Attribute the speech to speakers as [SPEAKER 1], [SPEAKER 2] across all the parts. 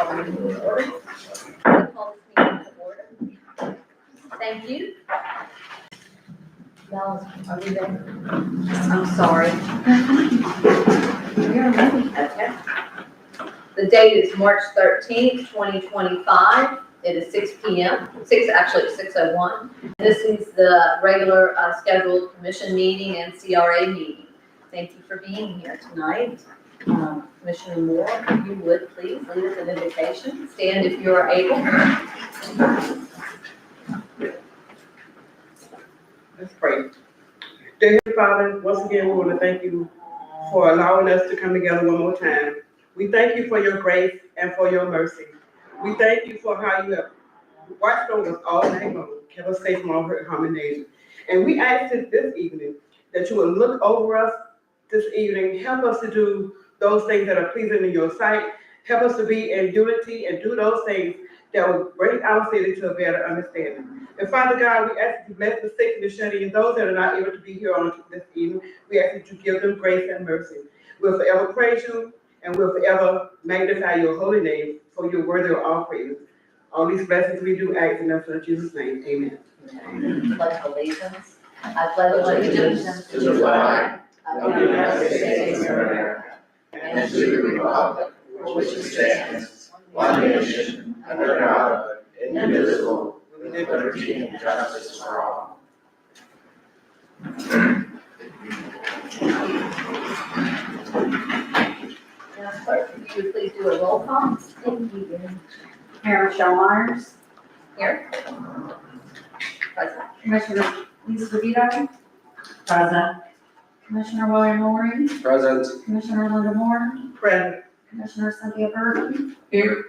[SPEAKER 1] call the meeting to order. Call this meeting to order. Thank you. Bells, are we ready? I'm sorry. You're ready. Okay. The date is March 13th, 2025. It is 6 p.m., 6:01. This is the regular scheduled commission meeting and CRA meeting. Thank you for being here tonight. Commissioner Moore, if you would please lead us an invocation. Stand if you are able.
[SPEAKER 2] Let's pray. Dear Father, once again, we want to thank you for allowing us to come together one more time. We thank you for your grace and for your mercy. We thank you for how you have watched over us all night long, kept us safe from all hurt, harm, and danger. And we ask this evening that you will look over us this evening, help us to do those things that are pleasing in your sight, help us to be in unity and do those things that will bring our city to a better understanding. And Father God, we ask you to bless the sick and the shut in, those that are not able to be here on this evening. We ask that you give them grace and mercy. We'll forever praise you and we'll forever magnify your holy name, for you're worthy of all praise. All these blessings we do ask in the Son of Jesus' name. Amen.
[SPEAKER 1] Pledge allegiance. I pledge allegiance
[SPEAKER 3] to the flag of the United States of America and to the republic for which it stands, one nation, under God, indivisible, with liberty and justice for all.
[SPEAKER 1] Madam Clerk, if you would please do a roll call. Thank you.
[SPEAKER 4] Mayor Michelle Myers,
[SPEAKER 1] Here. Present.
[SPEAKER 4] Commissioner Lisa DeVito,
[SPEAKER 1] Present.
[SPEAKER 4] Commissioner William Laurie,
[SPEAKER 3] Present.
[SPEAKER 4] Commissioner Linda Moore,
[SPEAKER 2] Present.
[SPEAKER 4] Commissioner Cynthia Burton,
[SPEAKER 1] Here.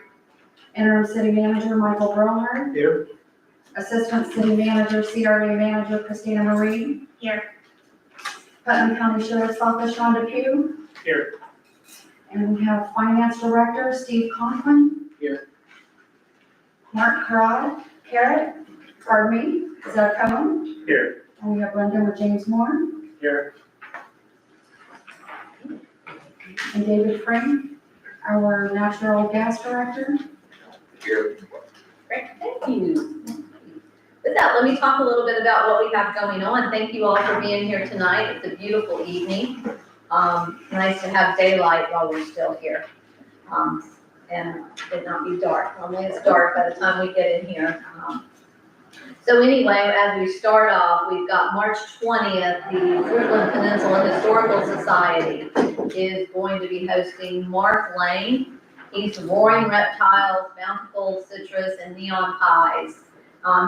[SPEAKER 4] Interim City Manager Michael Berliner,
[SPEAKER 2] Here.
[SPEAKER 4] Assistant City Manager, CRA Manager Christina Marie.
[SPEAKER 1] Here.
[SPEAKER 4] Putnam County Sheriff's Office Shonda Pugh.
[SPEAKER 2] Here.
[SPEAKER 4] And we have Finance Director Steve Conklin.
[SPEAKER 2] Here.
[SPEAKER 4] Mark Carrot, Zeb Cohen.
[SPEAKER 2] Here.
[SPEAKER 4] And we have Linda with James Moore.
[SPEAKER 2] Here.
[SPEAKER 4] And David Frame, our Natural Gas Director.
[SPEAKER 3] Here.
[SPEAKER 1] Great, thank you. With that, let me talk a little bit about what we have going on. Thank you all for being here tonight. It's a beautiful evening. Nice to have daylight while we're still here. And it not be dark. Normally it's dark by the time we get in here. So anyway, as we start off, we've got March 20th, the Fruitland Peninsula Historical Society is going to be hosting Mark Lane. He's Roaring Reptiles, Bountiful Citrus, and Neon Pies.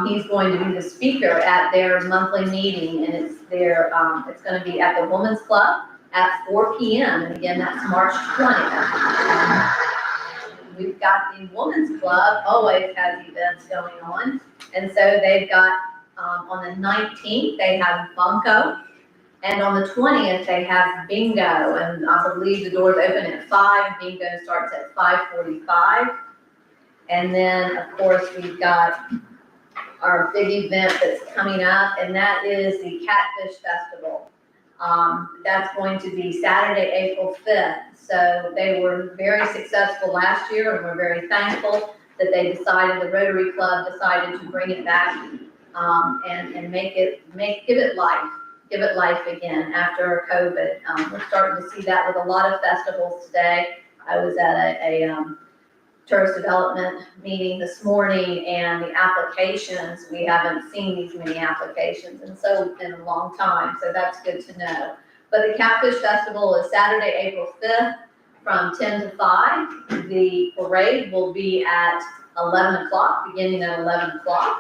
[SPEAKER 1] He's going to be the speaker at their monthly meeting, and it's going to be at the Women's Club at 4 p.m. And again, that's March 20th. We've got the Women's Club, always has events going on. And so they've got, on the 19th, they have Bunko. And on the 20th, they have bingo. And I believe the doors open at 5. Bingo starts at 5:45. And then, of course, we've got our big event that's coming up, and that is the Catfish Festival. That's going to be Saturday, April 5th. So they were very successful last year, and we're very thankful that they decided, the Rotary Club decided to bring it back and give it life again after COVID. We're starting to see that with a lot of festivals today. I was at a tourist development meeting this morning, and the applications, we haven't seen these many applications in a long time, so that's good to know. But the Catfish Festival is Saturday, April 5th from 10 to 5. The parade will be at 11 o'clock, beginning at 11 o'clock.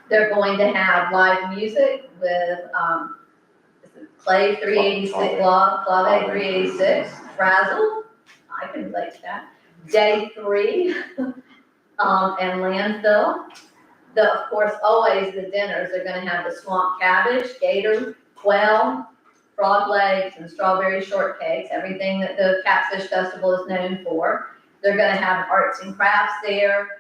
[SPEAKER 1] They're going to have live music with Clave 386, Clave 386, Frazzle, I can relate to that, Day 3, and Landfill. Of course, always the dinners, they're gonna have the swamp cabbage, gator, quail, frog legs, and strawberry shortcakes, everything that the Catfish Festival is known for. They're gonna have arts and crafts there,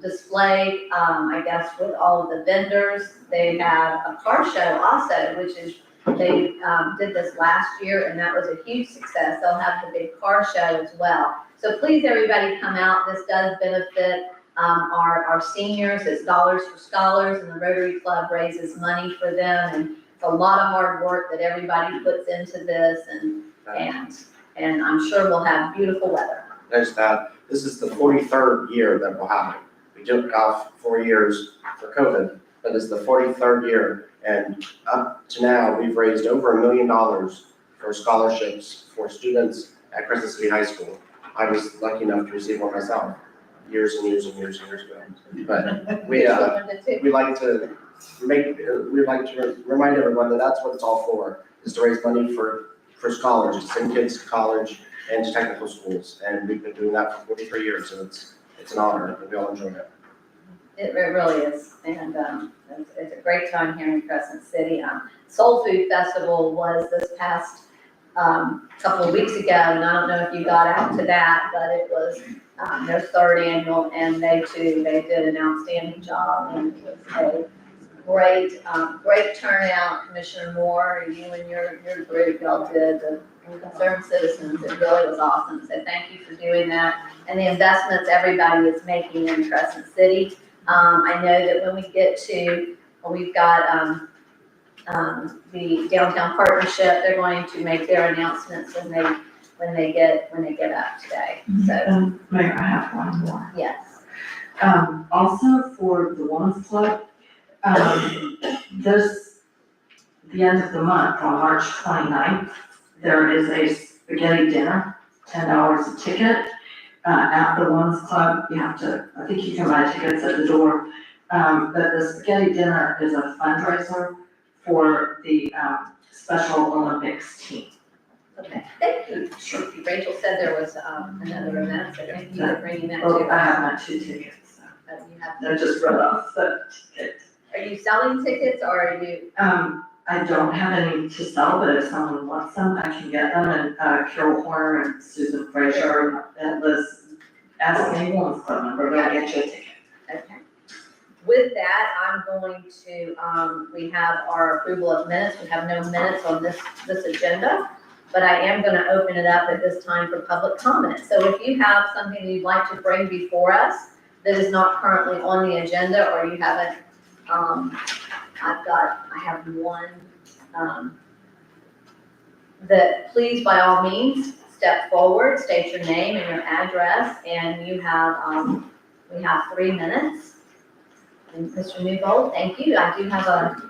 [SPEAKER 1] displayed, I guess, with all of the vendors. They have a car show also, which is They did this last year, and that was a huge success. They'll have the big car show as well. So please, everybody, come out. This does benefit our seniors. It's Dollars for Scholars, and the Rotary Club raises money for them. And it's a lot of hard work that everybody puts into this, and I'm sure we'll have beautiful weather.
[SPEAKER 3] There's that. This is the 43rd year that we'll have it. We took off 4 years for COVID, but it's the 43rd year. And up to now, we've raised over $1 million for scholarships for students at Crescent City High School. I was lucky enough to receive one myself years and years and years and years ago. But we like to remind everyone that that's what it's all for, is to raise money for scholars, to send kids to college and to technical schools. And we've been doing that for 43 years, and it's an honor, and we all enjoy it.
[SPEAKER 1] It really is, and it's a great time here in Crescent City. Soul Food Festival was this past couple of weeks ago, and I don't know if you got out to that, but it was their 3rd annual, and they did an outstanding job, and it was a great turnout. Commissioner Moore, you and your group, y'all did the concerned citizens. It really was awesome. So thank you for doing that, and the investments everybody is making in Crescent City. I know that when we've got the downtown partnership, they're going to make their announcements when they get up today. So
[SPEAKER 5] Mayor, I have one more.
[SPEAKER 1] yes.
[SPEAKER 5] Also for the Women's Club, the end of the month, on March 29th, there is a spaghetti dinner, $10 a ticket. At the Women's Club, I think you can buy tickets at the door. But the spaghetti dinner is a fundraiser for the Special Olympics team.
[SPEAKER 1] Okay, thank you. Thank you. Rachel said there was another event, so thank you for bringing that
[SPEAKER 5] Well,
[SPEAKER 1] to
[SPEAKER 5] I
[SPEAKER 1] us.
[SPEAKER 5] have my 2 tickets, so
[SPEAKER 1] You have-
[SPEAKER 5] I just read off the tickets.
[SPEAKER 1] Are you selling tickets, or are you?
[SPEAKER 5] I don't have any to sell, but if someone wants them, I can get them. And Carol Horner and Susan Fraser and Liz asked me Women's Club number, they'll get you a ticket.
[SPEAKER 1] Okay. With that, I'm going to, we have our approval of minutes. We have no minutes on this agenda, but I am going to open it up at this time for public comment. So if you have something you'd like to bring before us that is not currently on the agenda, or you haven't, I have one, that please, by all means, step forward, state your name and your address, and you have, we have 3 minutes. And Mr. Newbold, thank you. I do have a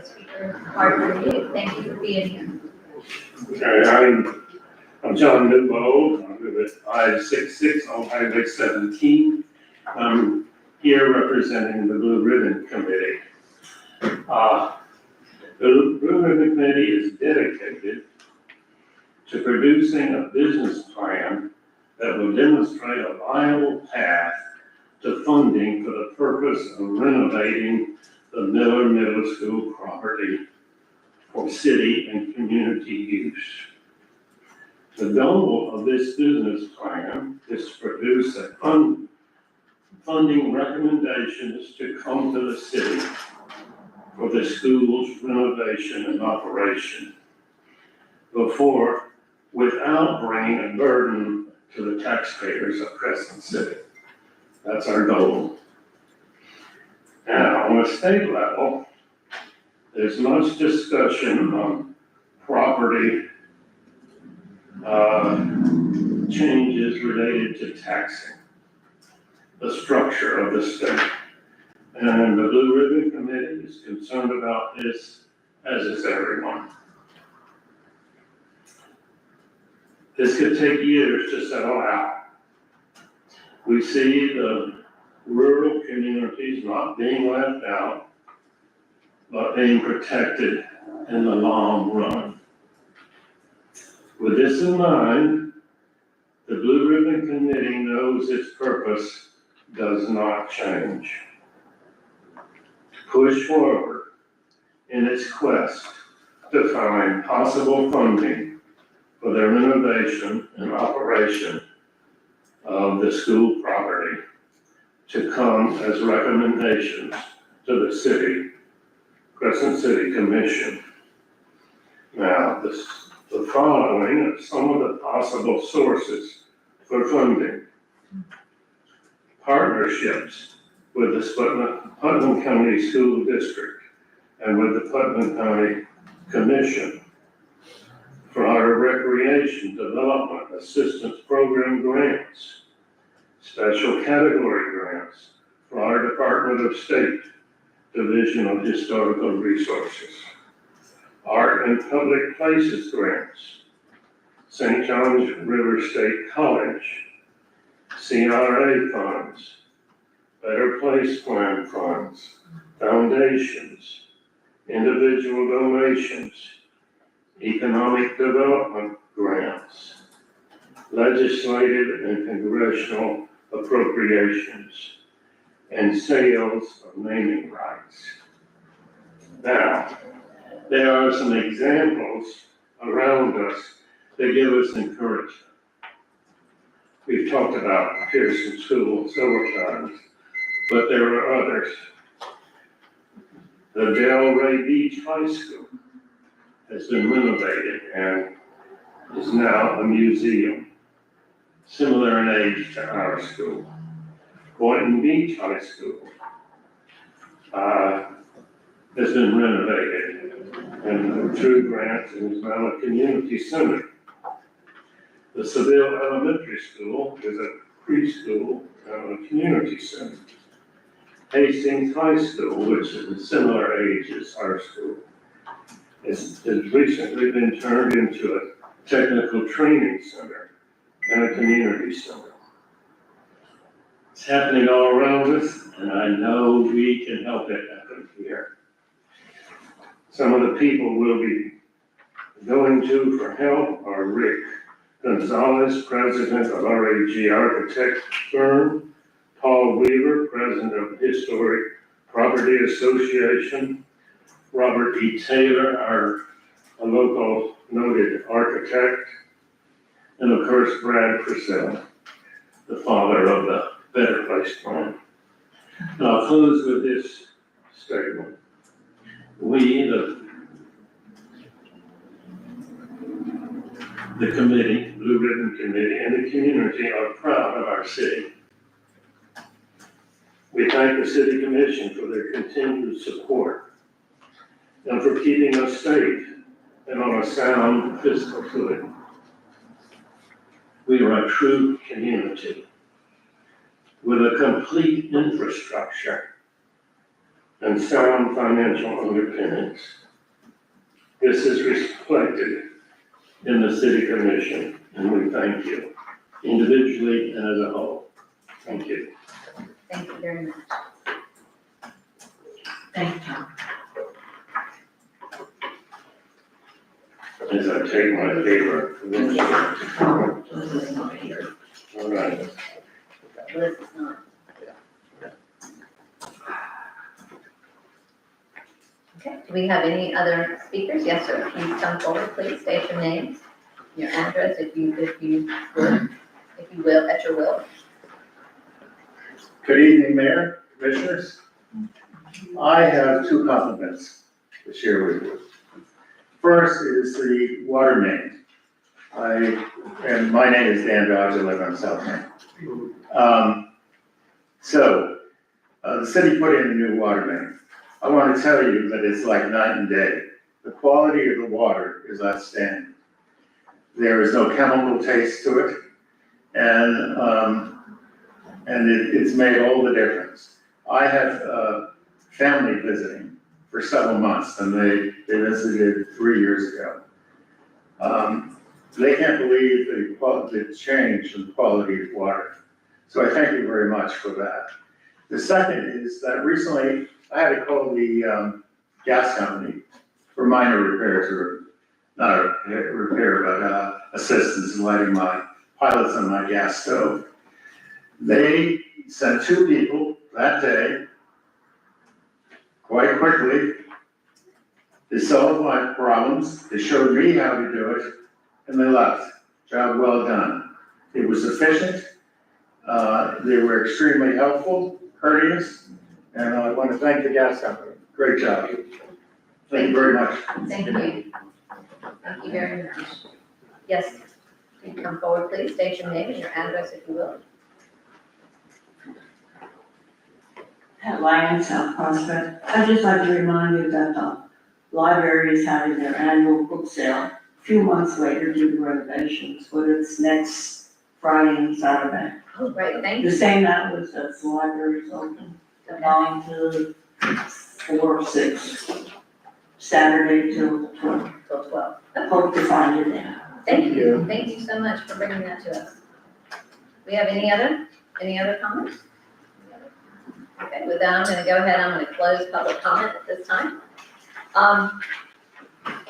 [SPEAKER 1] speaker card for you. Thank you for being here.
[SPEAKER 6] Okay, I'm John Newbold. I live at 566 on Highway 17. I'm here representing the Blue Ribbon Committee. The Blue Ribbon Committee is dedicated to producing a business plan that will demonstrate a viable path to funding for the purpose of renovating the Miller Middle School property for city and community use. The goal of this business plan is to produce a funding recommendations to come to the city for the school's renovation and operation without bringing a burden to the taxpayers of Crescent City. That's our goal. Now, on a state level, there's much discussion on property changes related to taxing the structure of the state. And the Blue Ribbon Committee is concerned about this, as is everyone. This could take years to settle out. We see the rural communities not being left out, but being protected in the long run. With this in mind, the Blue Ribbon Committee knows its purpose does not change. Push forward in its quest to find possible funding for the renovation and operation of the school property to come as recommendations to the Crescent City Commission Now, the following are some of the possible sources for funding. Partnerships with the Putnam County School District and with the Putnam County Commission for our Recreation Development Assistance Program grants, special category grants for our Department of State Division of Historical Resources, Art and Public Places grants, St. John's River State College, CRA funds, Better Place Plan funds, foundations, individual donations, economic development grants, legislative and congressional appropriations, and sales of naming rights. Now, there are some examples around us that give us encouragement. We've talked about Pearson School several times, but there are others. The Delray Beach High School has been renovated and is now a museum, similar in age to our school. Boynton Beach High School has been renovated and through grants and is now a community center. The Seville Elementary School is a preschool and a community center. Hastings High School, which is a similar age as our school, has recently been turned into a technical training center and a community center. It's happening all around us, and I know we can help it happen here. Some of the people we'll be going to for help are Rick Gonzalez, president of RAG Architect Firm, Paul Weaver, president of Historic Property Association, Robert E. Taylor, a local noted architect, and of course Brad Purcell, the father of the Better Place Plan. And I'll close with this statement. We, the committee, Blue Ribbon Committee, and the community are proud of our city. We thank the City Commission for their continued support and for keeping us safe and on a sound fiscal footing. We are a true community with a complete infrastructure and sound financial underpinnings. This is reflected in the City Commission, and we thank you individually and as a whole. Thank you.
[SPEAKER 1] Thank you very much.
[SPEAKER 5] Thank you, Tom.
[SPEAKER 6] As I take my paper.
[SPEAKER 5] This is not here.
[SPEAKER 6] All right.
[SPEAKER 1] Liz is not. Okay, do we have any other speakers? Yes, sir. If you come forward, please state your name, your address, if you will, at your will.
[SPEAKER 7] Good evening, Mayor, Commissioners. I have two compliments to share with you. First is the water main. And my name is Dan Dodge, I live on South Main. The city put in a new water main. I want to tell you that it's like night and day. The quality of the water is outstanding. There is no chemical taste to it, and it's made all the difference. I have family visiting for several months, and they visited 3 years ago. They can't believe the change in the quality of water. So I thank you very much for that. The second is that recently I had to call the gas company for minor repairs, or not a repair, but assistance in lighting my pilots on my gas stove. They sent 2 people that day, quite quickly. They solved my problems, they showed me how to do it, and they left. Job well done. It was efficient, they were extremely helpful, courteous, and I want to thank the gas company. Great job. Thank you very much.
[SPEAKER 1] Thank you. Thank you very much. Yes, you come forward, please. State your name and your address if you will.
[SPEAKER 8] At Langen, South Prospect. I'd just like to remind you that the library is having their annual book sale a few months later due to renovations, but it's next Friday and Saturday.
[SPEAKER 1] Oh, great, thank
[SPEAKER 8] The
[SPEAKER 1] you.
[SPEAKER 8] same hours as the library is open, 9 to 4 or 6, Saturday till 12.
[SPEAKER 1] Till 12.
[SPEAKER 8] Hope to find you there.
[SPEAKER 1] Thank you. Thank you so much for bringing that to us. We have any other comments? Okay, with that, I'm gonna go ahead, I'm gonna close public comment at this time.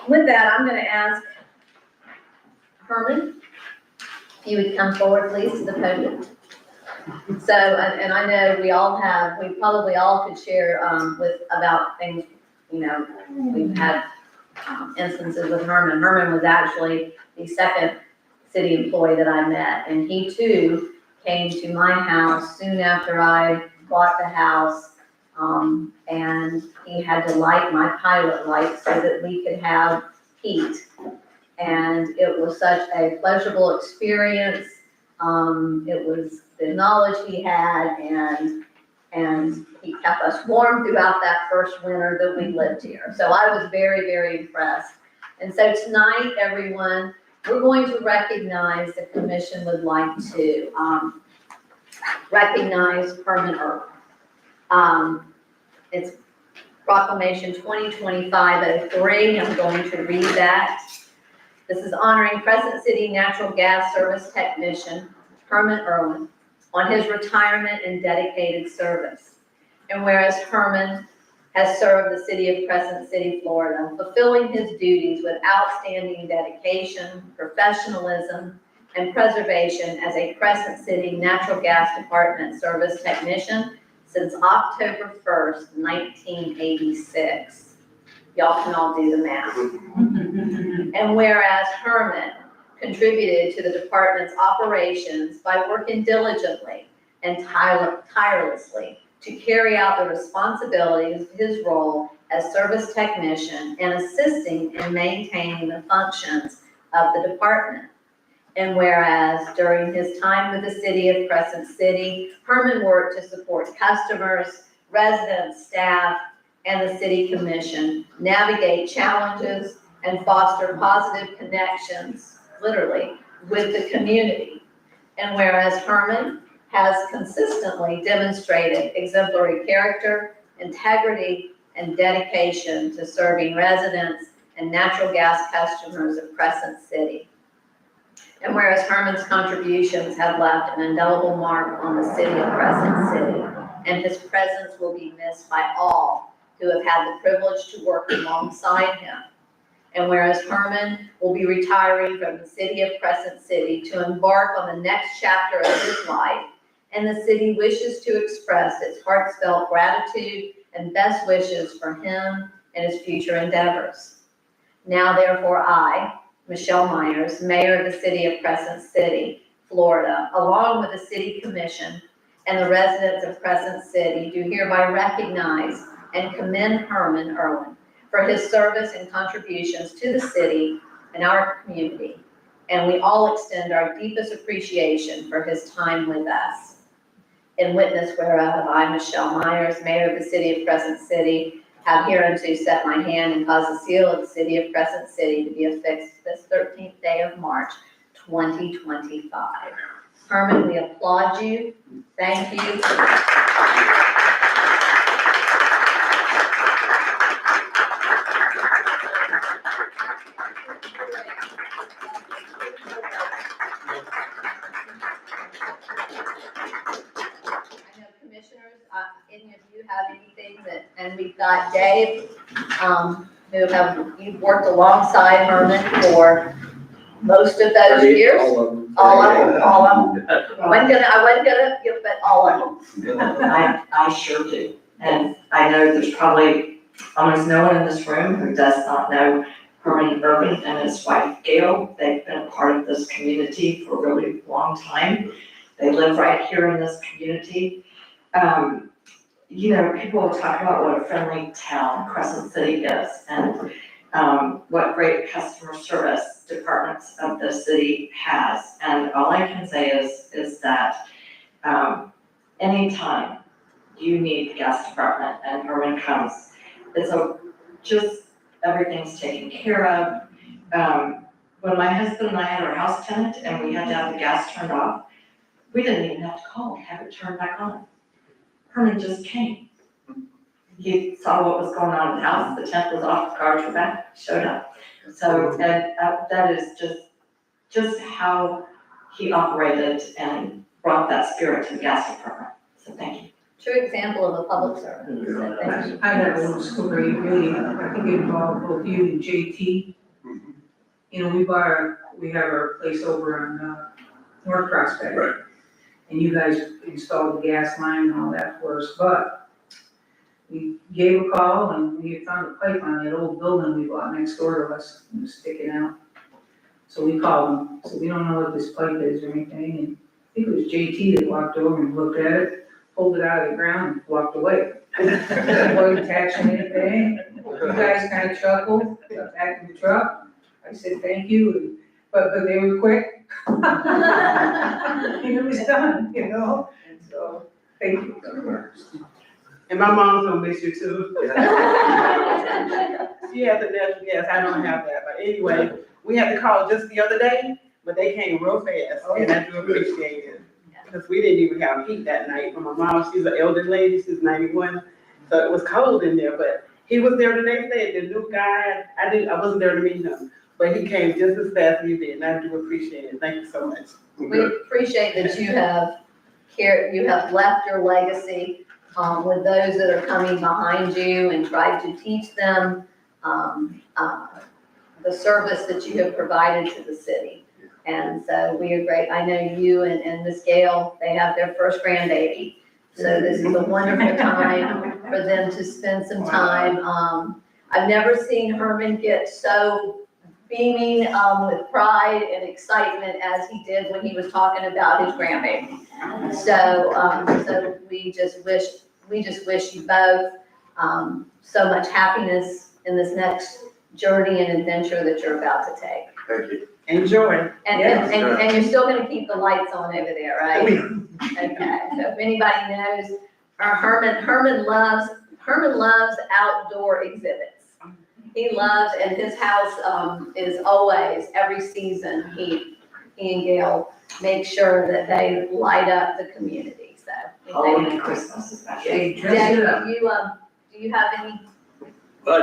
[SPEAKER 1] With that, I'm gonna ask Herman, if you would come forward, please, to the podium. So, and I know we probably all could share, about things, we've had instances with Herman. Herman was actually the second city employee that I met, and he too came to my house soon after I bought the house, and he had to light my pilot light so that we could have heat. And it was such a pleasurable experience. It was the knowledge he had, and he kept us warm throughout that first winter that we lived here. So I was very, very impressed. And so tonight, everyone, we're going to recognize, the commission would like to recognize Herman Irwin. It's Proclamation 2025-03. I'm going to read that. This is honoring Crescent City Natural Gas Service Technician Herman Irwin on his retirement and dedicated service. And whereas Herman has served the city of Crescent City, Florida, fulfilling his duties with outstanding dedication, professionalism, and preservation as a Crescent City Natural Gas Department Service Technician since October 1st, 1986. Y'all can all do the math. And whereas Herman contributed to the department's operations by working diligently and tirelessly to carry out the responsibilities of his role as service technician and assisting in maintaining the functions of the department. And whereas during his time with the city of Crescent City, Herman worked to support customers, residents, staff, and the city commission navigate challenges and foster positive connections, literally, with the community. And whereas Herman has consistently demonstrated exemplary character, integrity, and dedication to serving residents and natural gas customers of Crescent City. And whereas Herman's contributions have left an indelible mark on the city of Crescent City, and his presence will be missed by all who have had the privilege to work alongside him. And whereas Herman will be retiring from the city of Crescent City to embark on the next chapter of his life, and the city wishes to express its heartfelt gratitude and best wishes for him and his future endeavors. Now, therefore, I, Michelle Myers, Mayor of the City of Crescent City, Florida, along with the City Commission and the residents of Crescent City, do hereby recognize and commend Herman Irwin for his service and contributions to the city and our community. And we all extend our deepest appreciation for his time with us. In witness whereof, I, Michelle Myers, Mayor of the City of Crescent City, have hereunto set my hand and caused the seal of the City of Crescent City to be affixed this 13th day of March, 2025. Herman, we applaud you. Thank you. Any of you have anything that, and we've got Dave, you've worked alongside Herman for most of those years. All of them. All of them. I wasn't gonna give, but all of them.
[SPEAKER 5] I sure do. And I know there's probably almost no one in this room who does not know Herman Irwin and his wife Gail. They've been a part of this community for a really long time. They live right here in this community. People talk about what a friendly town Crescent City is, and what great customer service departments of the city has. And all I can say is that, anytime you need the gas department and Herman comes, everything's taken care of. When my husband and I had our house tenant and we had to have the gas turned off, we didn't even have to call and have it turned back on. Herman just came. He saw what was going on in the house, the tent was off, the cars were back, showed up. So that is just how he operated and brought that spirit to the gas department. So thank you.
[SPEAKER 1] True example of a public servant. So thank you.
[SPEAKER 9] I had a little story, really, I think it involved both you and JT. You know, we have our place over on, North Prospect.
[SPEAKER 6] Right.
[SPEAKER 9] And you guys installed the gas line and all that for us, but we gave a call and we had found a pipe on that old building we bought next door to us, and it was sticking out. So we called them, so we don't know what this pipe is or anything, and I think it was JT that walked over and looked at it, pulled it out of the ground and walked away. Wasn't attaching anything, you guys kind of chuckled, got back in the truck, I said thank you, and, but they were quick. And it was done, you know, and so, thank you.
[SPEAKER 2] And my mom's gonna miss you too. She has a natural gas, I don't have that, but anyway, we had to call just the other day, but they came real fast, and I do appreciate it. Because we didn't even have heat that night, but my mom, she's an elder lady, she's 91, so it was cold in there, but he was there the next day, the new guy, I wasn't there to meet him, but he came just as fast as you did, and I do appreciate it, thank you so much.
[SPEAKER 1] We appreciate that you have left your legacy with those that are coming behind you and tried to teach them the service that you have provided to the city. And so we are great. I know you and Miss Gail, they have their first grandbaby. So this is a wonderful time for them to spend some time. I've never seen Herman get so beaming with pride and excitement as he did when he was talking about his grandbaby. So we just wish you both so much happiness in this next journey and adventure that you're about to take.
[SPEAKER 3] Thank you.
[SPEAKER 2] Enjoy.
[SPEAKER 1] And you're still gonna keep the lights on over there, right? Okay, so if anybody knows, Herman loves outdoor exhibits. He loves, and his house is always, every season, he and Gail make sure that they light up the community, so.
[SPEAKER 5] Halloween and Christmas especially.
[SPEAKER 1] Jay, do you have any?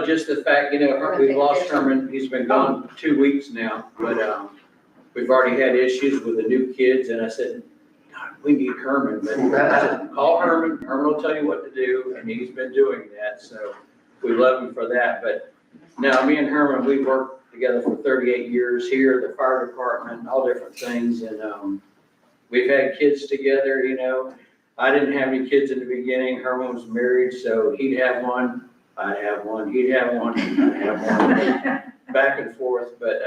[SPEAKER 10] Just the fact, we've lost Herman, he's been gone 2 weeks now, but, we've already had issues with the new kids, and I said, God, we need Herman, but I said, call Herman will tell you what to do, and he's been doing that, so we love him for that, but no, me and Herman, we worked together for 38 years here, the fire department, all different things, and, we've had kids together, I didn't have any kids in the beginning, Herman was married, so he'd have one, I'd have one, he'd have one, I'd have one, back and forth, but,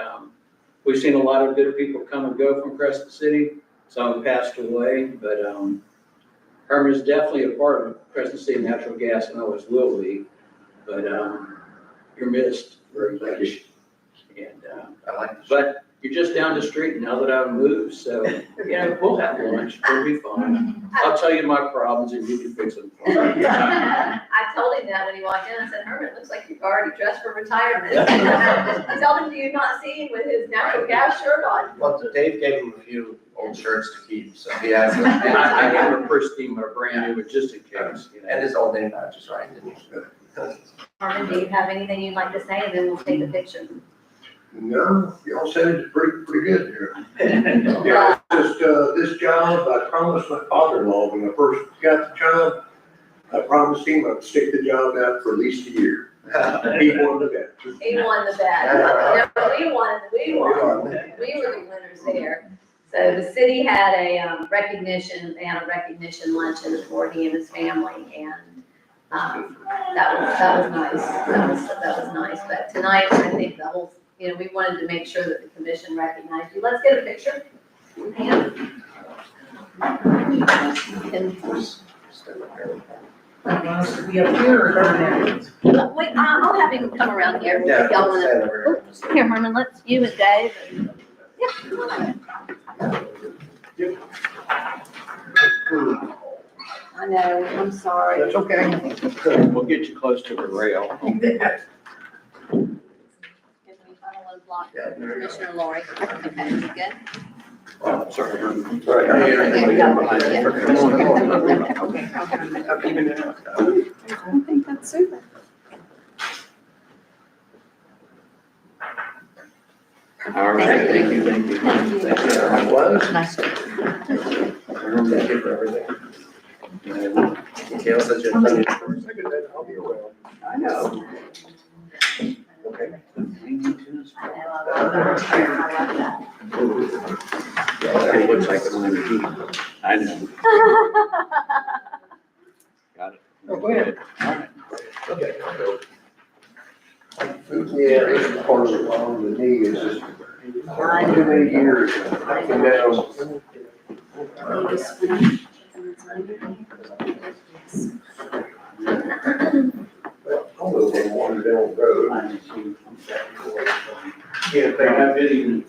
[SPEAKER 10] we've seen a lot of good people come and go from Crescent City, some passed away, but, Herman is definitely a part of Crescent City Natural Gas and always will be, but, you're missed very much. And,
[SPEAKER 3] I like this.
[SPEAKER 10] but you're just down the street now that I've moved, so, we'll have lunch, we'll be fine. I'll tell you my problems and you can fix them for me.
[SPEAKER 1] I told him that when he walked in, I said, Herman, it looks like you've already dressed for retirement. I told him, do you not see him with his natural gas shirt on?
[SPEAKER 3] Well, Dave gave him a few old shirts to keep, so he has them.
[SPEAKER 10] I gave him a pristine, a brand new, but just in case,
[SPEAKER 3] And his old name badge is right, didn't he?
[SPEAKER 1] Herman, do you have anything you'd like to say, and then we'll take a picture?
[SPEAKER 11] No, y'all said it pretty good here. Yeah, just, this job, I promised my father-in-law when I first got the job, I promised him I'd stick the job out for at least a year. He won the bet.
[SPEAKER 1] He won the bet. No, we won. We were the winners there. So the city had a recognition luncheon for he and his family, and that was nice. That was nice. But tonight, I think the whole, we wanted to make sure that the commission recognized you. Let's get a picture. And
[SPEAKER 9] Want us to be up here or down there?
[SPEAKER 1] Wait, I'll have him come around here.
[SPEAKER 3] Yeah,
[SPEAKER 1] If y'all wanna-
[SPEAKER 3] stand over here.
[SPEAKER 1] Here, Herman, let's, you and Dave. Yeah, come on over. I know, I'm sorry.
[SPEAKER 11] That's okay.
[SPEAKER 10] We'll get you close to the rail.
[SPEAKER 1] Give me final one block. Commissioner Lori. Okay, you good?
[SPEAKER 10] Sorry.
[SPEAKER 11] Right.
[SPEAKER 4] I think that's super.
[SPEAKER 10] All right, thank you.
[SPEAKER 11] Likewise.
[SPEAKER 1] Nice to
[SPEAKER 3] Thank you for everything. Gail says you're funny.
[SPEAKER 11] I'll be around. I know. Okay.
[SPEAKER 10] It looks like it's on the key. I know. Got it.
[SPEAKER 11] Oh, go ahead.
[SPEAKER 10] All right.
[SPEAKER 11] Okay. Yeah, it's part of the problem with me is just too many years up and down. Well, I'll move on one down the road. Yeah,
[SPEAKER 10] Have a good evening.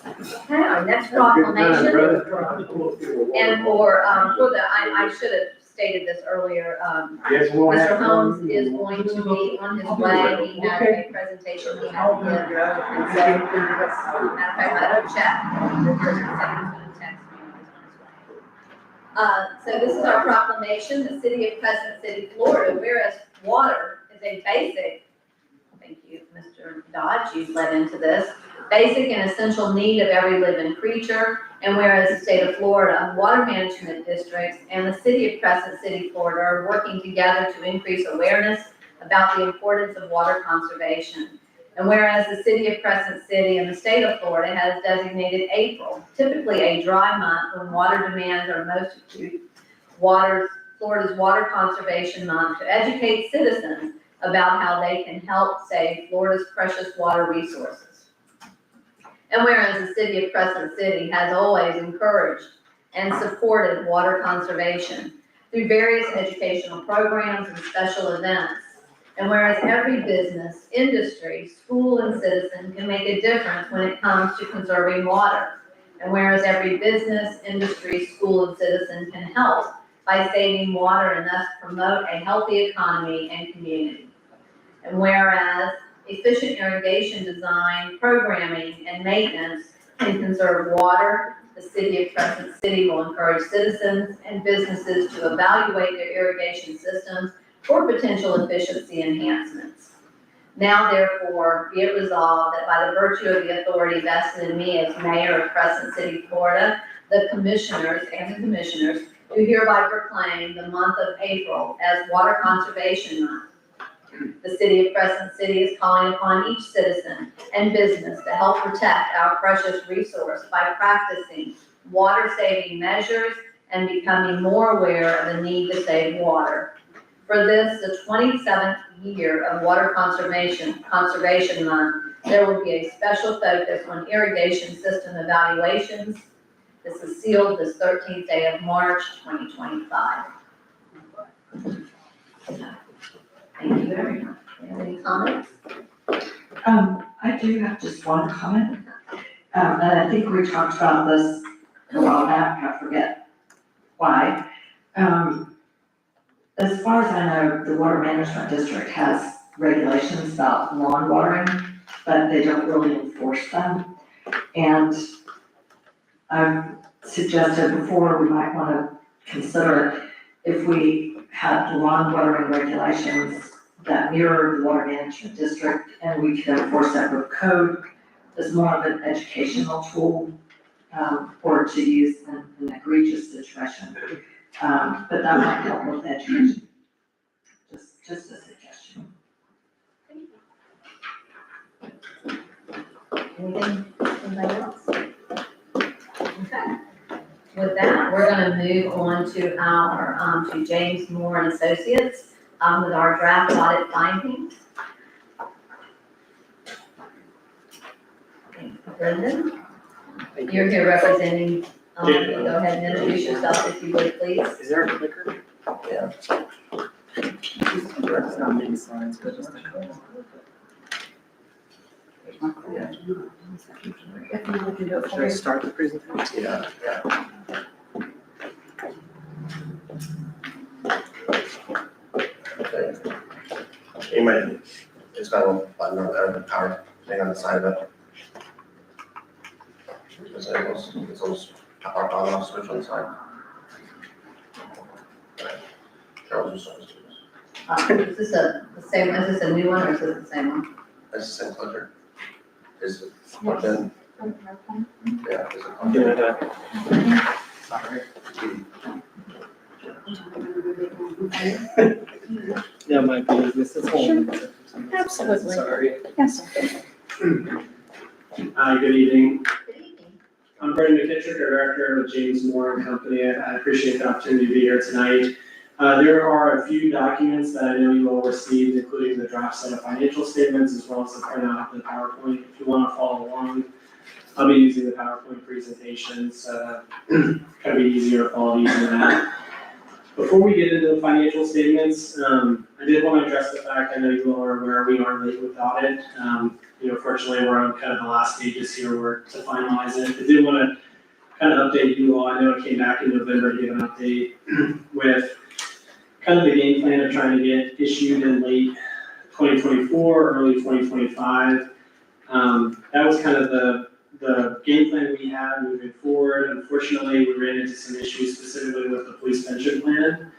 [SPEAKER 1] Okay, our next proclamation, and for the, I should have stated this earlier, Mr. Holmes is going to be on his way, he has a presentation he has to give. And so, matter of fact, I don't check. He's gonna text me when he's on his way. So this is our proclamation, the city of Crescent City, Florida, whereas water is a basic, thank you, Mr. Dodge, you led into this, basic and essential need of every living creature, and whereas the state of Florida, water management districts, and the city of Crescent City, Florida are working together to increase awareness about the importance of water conservation. And whereas the city of Crescent City and the state of Florida has designated April, typically a dry month when water demands are most acute, Florida's Water Conservation Month, to educate citizens about how they can help save Florida's precious water resources. And whereas the city of Crescent City has always encouraged and supported water conservation through various educational programs and special events. And whereas every business, industry, school, and citizen can make a difference when it comes to conserving water. And whereas every business, industry, school, and citizen can help by saving water and thus promote a healthy economy and community. And whereas efficient irrigation design, programming, and maintenance can conserve water, the city of Crescent City will encourage citizens and businesses to evaluate their irrigation systems for potential efficiency enhancements. Now therefore, be it resolved that by the virtue of the authority vested in me as mayor of Crescent City, Florida, the commissioners do hereby proclaim the month of April as Water Conservation Month. The city of Crescent City is calling upon each citizen and business to help protect our precious resource by practicing water-saving measures and becoming more aware of the need to save water. For this, the 27th year of Water Conservation Month, there will be a special focus on irrigation system evaluations. This is sealed this 13th day of March, 2025. Thank you very much. Any comments?
[SPEAKER 5] I do have just one comment. And I think we talked about this a while back, I forget why. As far as I know, the Water Management District has regulations about lawn watering, but they don't really enforce them. And I've suggested before, we might want to consider if we had lawn watering regulations that mirror the Water Management District, and we could enforce that with code as more of an educational tool, or to use in an egregious situation. But that might help with education. Just a suggestion.
[SPEAKER 1] Anything, anybody else? Okay. With that, we're gonna move on to our, to James Moore and Associates, with our draft audit findings. Brendan, you're here representing, go ahead and introduce yourself if you would, please.
[SPEAKER 10] Is there a clicker?
[SPEAKER 3] There's not many slides, but just a couple. Should I start the presentation? Yeah.
[SPEAKER 12] You might, it's got a little button on there, the power thing on the side of it. It's those power on off switch on the side. Charles was
[SPEAKER 1] Is this is this a new one or is this the same one?
[SPEAKER 12] That's the same clicker. Is it plugged in? Yeah, is it plugged
[SPEAKER 3] Give
[SPEAKER 12] in?
[SPEAKER 3] it a. Sorry. Yeah, might be, this is whole.
[SPEAKER 4] Absolutely.
[SPEAKER 3] Sorry.
[SPEAKER 4] Yes.
[SPEAKER 13] Good evening.
[SPEAKER 1] Good evening.
[SPEAKER 13] I'm Brendan McKittrick, Director of James Moore and Company. I appreciate the opportunity to be here tonight. There are a few documents that I know you all received, including the draft set of financial statements, as well as the printout of the PowerPoint. If you want to follow along, I'll be using the PowerPoint presentations. Kind of be easier to follow using that. Before we get into the financial statements, I did want to address the fact, I know you all are aware we are late with audit. Fortunately, we're on kind of the last stages here to finalize it. I did want to kind of update you all. I know it came back in November to give an update with kind of the game plan of trying to get issued in late 2024, early 2025. That was kind of the game plan we had moving forward. Unfortunately, we ran into some issues specifically with the police pension plan.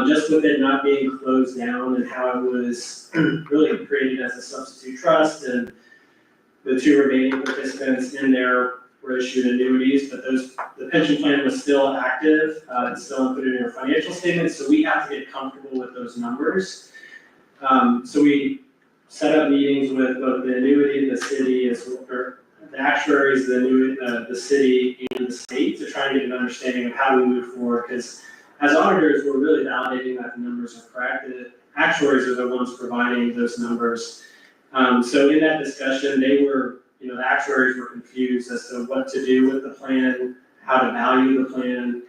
[SPEAKER 13] Just with it not being closed down and how it was really created as a substitute trust, and the two remaining participants in there were issued annuities, but the pension plan was still active, and still included in your financial statements, so we have to get comfortable with those numbers. So we set up meetings with both the annuity, the city, or the actuaries, the city, and the state to try and get an understanding of how we move forward, because as auditors, we're really validating that the numbers are correct. The actuaries are the ones providing those numbers. So in that discussion, the actuaries were confused as to what to do with the plan, how to value the plan.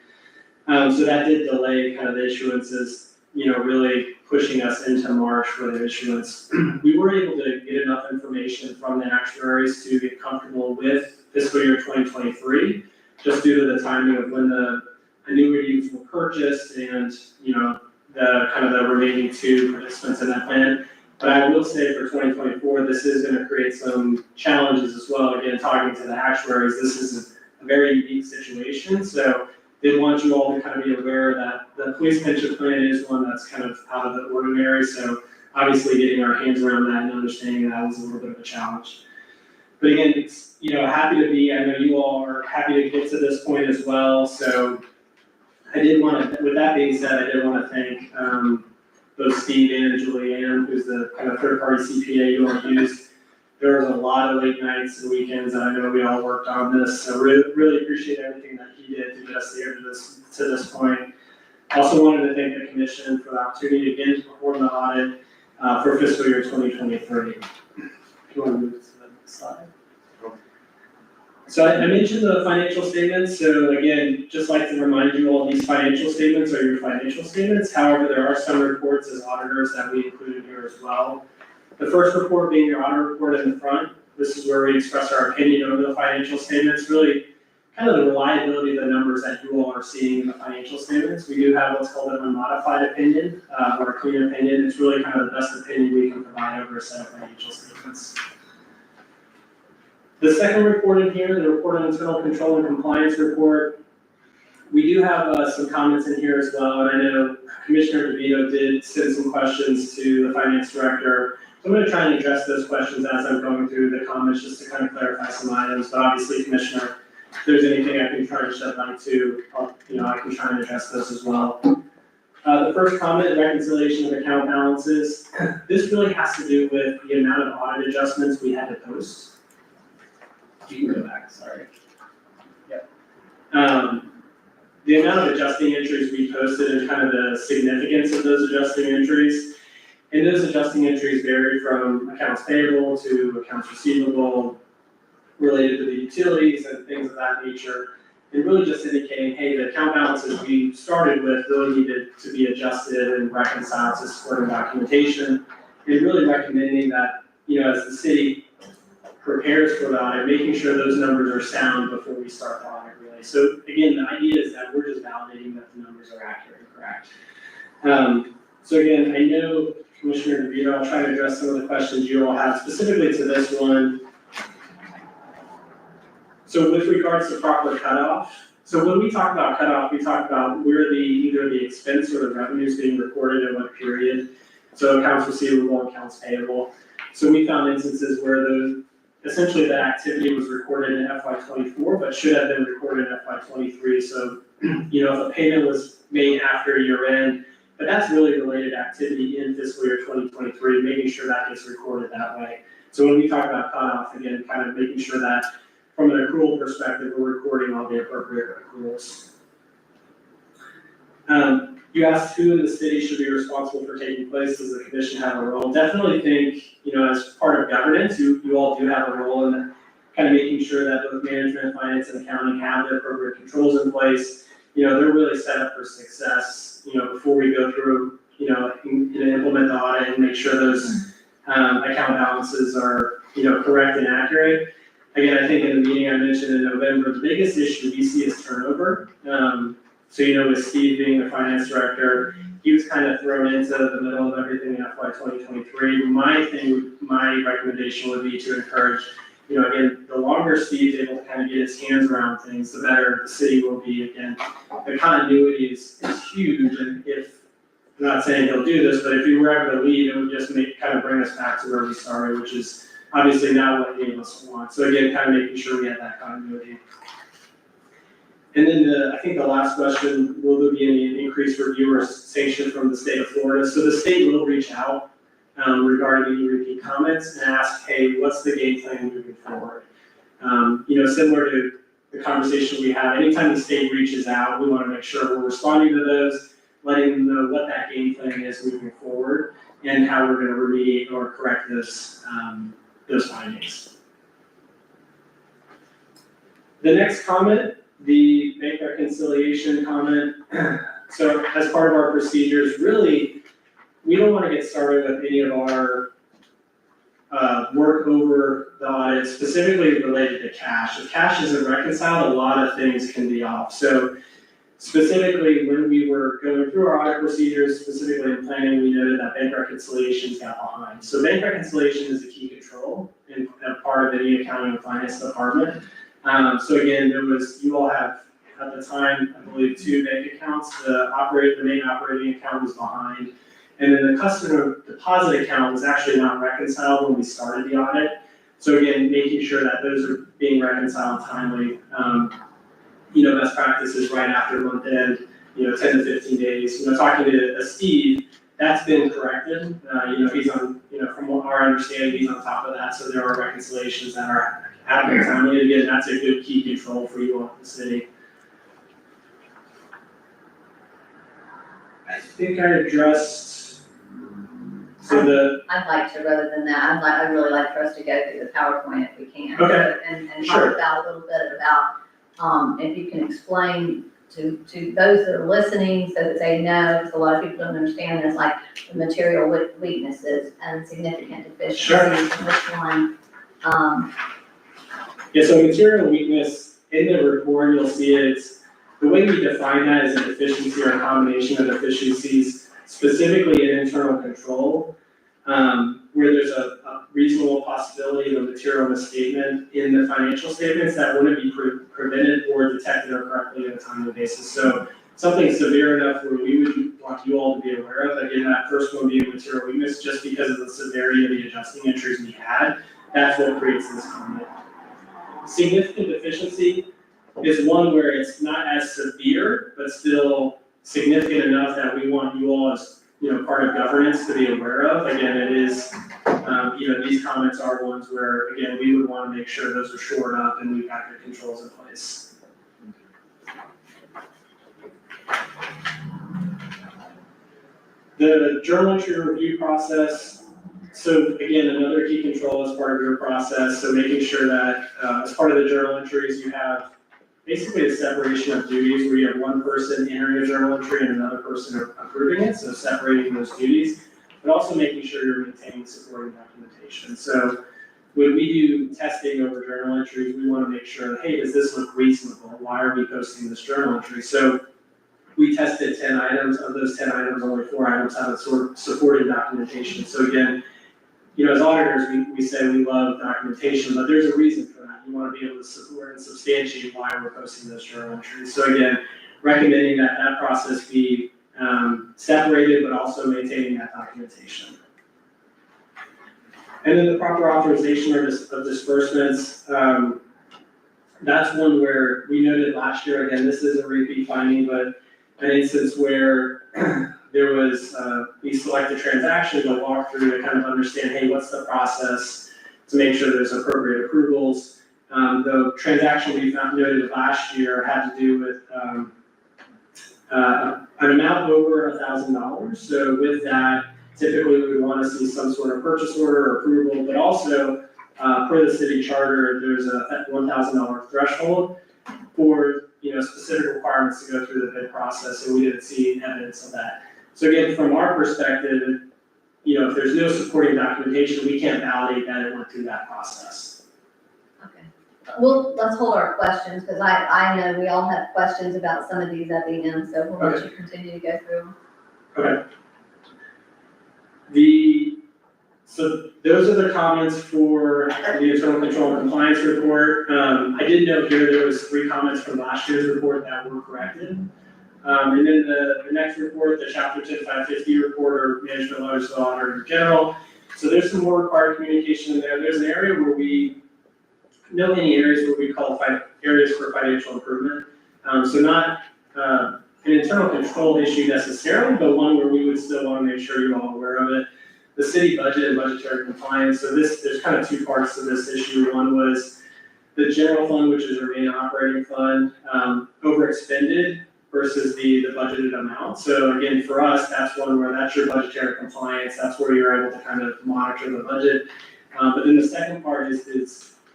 [SPEAKER 13] So that did delay kind of the issuances, really pushing us into March for the issuance. We were able to get enough information from the actuaries to get comfortable with fiscal year 2023, just due to the timing of when the annuities were purchased and, the kind of the remaining two participants in that plan. But I will say for 2024, this is going to create some challenges as well. Again, talking to the actuaries, this is a very unique situation. So they want you all to kind of be aware that the police pension plan is one that's kind of out of the ordinary. So obviously getting our hands around that and understanding that was a little bit of a challenge. But again, it's, happy to be, I know you all are happy to get to this point as well. So with that being said, I did want to thank both Steve and Julianne, who's the kind of third-party CPA you all used. There was a lot of late nights and weekends, and I know we all worked on this. So really appreciate everything that he did to get us there to this point. Also wanted to thank the commission for the opportunity again to perform the audit for fiscal year 2023. If you want to move to the next slide. So I mentioned the financial statements. So again, just like to remind you all, these financial statements are your financial statements. However, there are some reports as auditors that we included here as well. The first report being your audit report in the front. This is where we express our opinion over the financial statements, really kind of the reliability of the numbers that you all are seeing in the financial statements. We do have what's called an unmodified opinion, or a clean opinion. It's really kind of the best opinion we can provide over a set of financial statements. The second report in here, the report on internal control and compliance report, we do have some comments in here as well, and I know Commissioner DeVito did send some questions to the finance director. So I'm going to try and address those questions as I'm going through the comments, just to kind of clarify some items. But obviously, Commissioner, if there's anything I can try and shed light to, I can try and address those as well. The first comment, reconciliation of account balances. This really has to do with the amount of audit adjustments we had to post. You can go back, sorry. Yep. The amount of adjusting entries we posted and kind of the significance of those adjusting entries. And those adjusting entries vary from accounts payable to accounts receivable related to the utilities and things of that nature. and really just indicating, hey, the account balances we started with really needed to be adjusted and reconciled to supporting documentation, and really recommending that, as the city prepares for the audit, making sure those numbers are sound before we start the audit really. So again, the idea is that we're just validating that the numbers are accurate and correct. So again, I know Commissioner DeVito, I'll try to address some of the questions you all have specifically to this one. So with regards to proper cutoff, so when we talk about cutoff, we talk about where either the expense or the revenue is being recorded in what period. So accounts receivable, accounts payable. So we found instances where essentially that activity was recorded in FY '24, but should have been recorded in FY '23. So, if a payment was made after year end, but that's really related activity in fiscal year 2023, making sure that gets recorded that way. So when we talk about cutoff, again, kind of making sure that from an accrual perspective, we're recording all the appropriate accruals. You asked who in the city should be responsible for taking place. Does the commission have a role? Definitely think, as part of governance, you all do have a role in kind of making sure that both management, finance, and accounting have the appropriate controls in place. They're really set up for success, before we go through, and implement the audit and make sure those account balances are, correct and accurate. Again, I think in the meeting I mentioned in November, the biggest issue we see is turnover. So, with Steve being the finance director, he was kind of thrown into the middle of everything in FY 2023. My recommendation would be to encourage, again, the longer Steve's able to kind of get his hands around things, the better the city will be. Again, the continuity is huge, and I'm not saying he'll do this, but if he were ever to leave, it would just kind of bring us back to where we started, which is obviously not what any of us want. So again, kind of making sure we have that continuity. And then I think the last question, will there be any increased review or sanction from the state of Florida? So the state will reach out regarding any repeat comments and ask, hey, what's the game plan moving forward? Similar to the conversation we had, anytime the state reaches out, we want to make sure we're responding to those, letting them know what that game plan is moving forward and how we're going to remediate or correct those findings. The next comment, the bank reconciliation comment. So as part of our procedures, really, we don't want to get started with any of our work over the audit, specifically related to cash. If cash isn't reconciled, a lot of things can be off. So specifically, when we were going through our audit procedures, specifically in planning, we noted that bank reconciliations got behind. So bank reconciliation is a key control and a part of any accounting and finance department. So again, you all have, at the time, I believe, 2 bank accounts. The main operating account was behind. And then the customer deposit account was actually not reconciled when we started the audit. So again, making sure that those are being reconciled timely. Best practices right after month end, 10 to 15 days. Talking to Steve, that's been corrected. He's on, from our understanding, he's on top of that. So there are reconciliations that are happening timely. Again, that's a good key control for you all in the city. I think I addressed,
[SPEAKER 1] I'd like to, rather than that, I'd really like for us to go through the PowerPoint if we can.
[SPEAKER 13] Okay.
[SPEAKER 1] And
[SPEAKER 13] Sure.
[SPEAKER 1] talk about a little bit about, if you can explain to those that are listening so that they know, because a lot of people don't understand, there's like the material weaknesses and significant deficiencies.
[SPEAKER 13] Sure.
[SPEAKER 1] Which one,
[SPEAKER 13] Yeah, so material weakness, in the report, you'll see it's, the way we define that is a deficiency or a combination of deficiencies, specifically in internal control, where there's a reasonable possibility of a material misstatement in the financial statements that wouldn't be prevented or detected or correctly on a timely basis. So something severe enough where we would want you all to be aware of. Again, that first one being material weakness, just because of the severity of the adjusting entries we had, that's what creates this comment. Significant deficiency is one where it's not as severe, but still significant enough that we want you all as, part of governance to be aware of. Again, it is, these comments are ones where, again, we would want to make sure those are shored up and we've got good controls in place. The journal entry review process. So again, another key control as part of your process. So making sure that as part of the journal entries, you have basically a separation of duties where you have one person entering a journal entry and another person approving it, so separating those duties, but also making sure you're maintaining supporting documentation. So when we do testing over journal entries, we want to make sure, hey, does this look reasonable? Why are we posting this journal entry? So we tested 10 items. Of those 10 items, only 4 items have a sort of supporting documentation. So again, as auditors, we say we love documentation, but there's a reason for that. You want to be able to support and substantiate why we're posting those journal entries. So again, recommending that that process be separated, but also maintaining that documentation. And then the proper authorization of disbursements, that's one where we noted last year, again, this is a repeat finding, but an instance where there was, we select a transaction to walk through to kind of understand, hey, what's the process to make sure there's appropriate approvals. The transaction we noted last year had to do with an amount over $1,000. So with that, typically we would want to see some sort of purchase order or approval, but also per the city charter, there's a $1,000 threshold for specific requirements to go through the bid process, and we didn't see evidence of that. So again, from our perspective, if there's no supporting documentation, we can't validate that it went through that process.
[SPEAKER 1] Okay. Well, let's hold our questions, because I know we all have questions about some of these at the end, so we'll let you continue to go through them.
[SPEAKER 13] Okay. So those are the comments for the internal control and compliance report. I did note here there was 3 comments from last year's report that were corrected. And then the next report, the Chapter 10550 report, or management letters to the auditor general. So there's some more required communication in there. There's an area where we know any areas where we call areas for financial improvement. So not an internal control issue necessarily, but one where we would still want to make sure you're all aware of it. The city budget and budgetary compliance. So there's kind of 2 parts to this issue. One was the general fund, which is our main operating fund, overexpended versus the budgeted amount. So again, for us, that's one where that's your budgetary compliance. That's where you're able to kind of monitor the budget. But then the second part is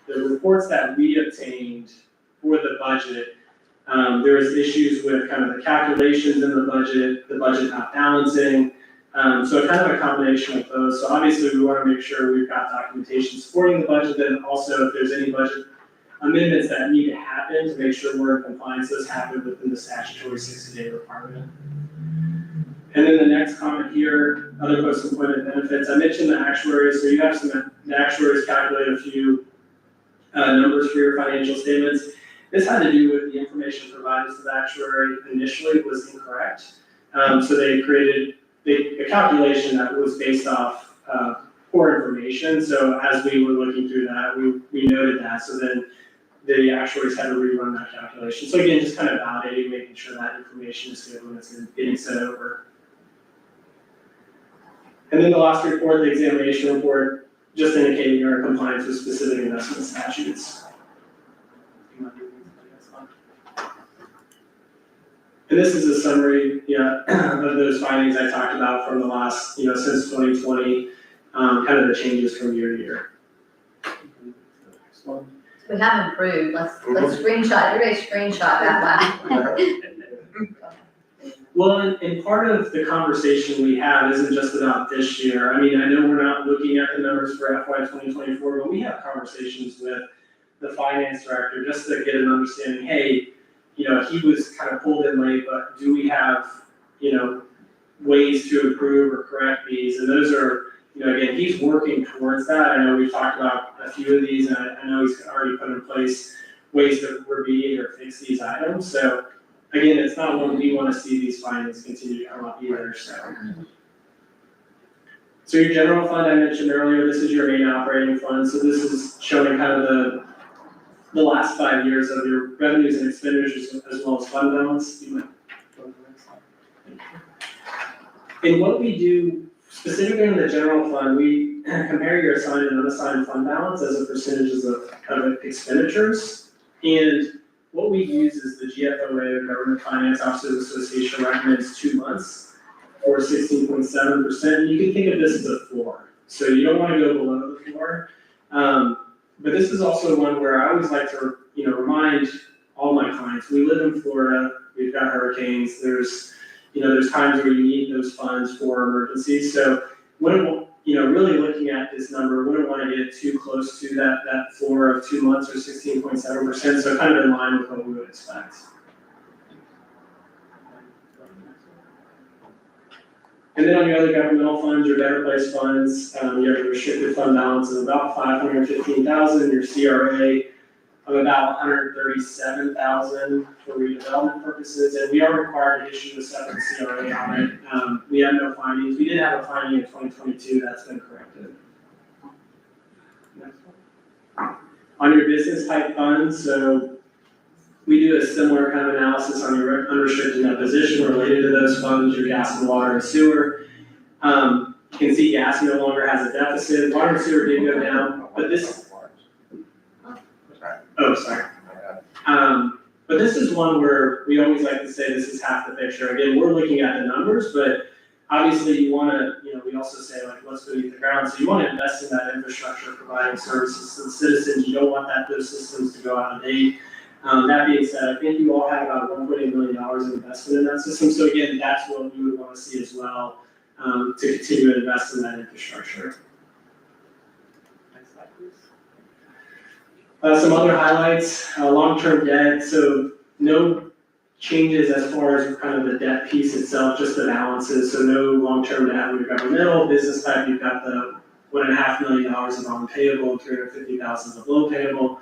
[SPEAKER 13] the reports that we obtained for the budget. There was issues with kind of the calculations in the budget not balancing. So kind of a combination of those. So obviously we want to make sure we've got documentation supporting the budget, and also if there's any budget amendments that need to happen to make sure we're in compliance, those happen within the statutory 60-day requirement. And then the next comment here, other post-employment benefits. I mentioned the actuaries, so you have the actuaries calculate a few numbers for your financial statements. This had to do with the information provided to the actuary initially was incorrect. So they created a calculation that was based off poor information. So as we were looking through that, we noted that. So then the actuaries had to rerun that calculation. So again, just kind of validating, making sure that information is good when it's getting sent over. And then the last report, the examination report, just indicating you're in compliance with specific investment statutes. And this is a summary, of those findings I talked about from the last, since 2020, kind of the changes from year to year. Next one.
[SPEAKER 1] We have improved. Let's screenshot, everybody screenshot that one.
[SPEAKER 13] Well, and part of the conversation we have isn't just about this year. I mean, I know we're not looking at the numbers for FY 2024, but we have conversations with the finance director just to get an understanding, hey, he was kind of pulled in late, but do we have, ways to improve or correct these? And those are, again, he's working towards that. I know we've talked about a few of these, and I know he's already put in place ways to remediate or fix these items. So again, it's not one we want to see these findings continue to come up either, So your general fund I mentioned earlier, this is your main operating fund. So this is showing kind of the last 5 years of your revenues and expenditures as well as fund balance. You might go to the next slide. And what we do specifically in the general fund, we compare your assigned and unassigned fund balance as a percentage of expenditures. And what we use is the GFOA, Government Finance Officers Association, recommends 2 months for 16.7%. You can think of this as a floor. So you don't want to go below the floor. But this is also one where I always like to, remind all my clients. We live in Florida, we've got hurricanes, there's times where you need those funds for emergencies. So wouldn't, really looking at this number, wouldn't want to get too close to that floor of 2 months or 16.7%. So kind of in line with what we would expect. And then on your other governmental funds, your better place funds, you have a restricted fund balance of about 515,000, your CRA of about 137,000 for redevelopment purposes, and we are required to issue a separate CRA on it. We have no findings. We did have a finding in 2022, that's been corrected. Next one. On your business type funds, so we do a similar kind of analysis on your unrestricted net position related to those funds, your gas and water and sewer. You can see gas no longer has a deficit. Water and sewer did go down, but this. Oh, sorry. But this is one where we always like to say this is half the picture. Again, we're looking at the numbers, but obviously you want to, we also say like what's beneath the ground. So you want to invest in that infrastructure, providing services to the citizens. You don't want those systems to go out of date. That being said, I think you all have about $1.8 million in investment in that system. So again, that's what we would want to see as well, to continue to invest in that infrastructure. Next slide, please. Some other highlights, long-term debt. So no changes as far as kind of the debt piece itself, just the balances. So no long-term debt with your governmental business type. You've got the $1.5 million of unpayable, $350,000 of loan payable.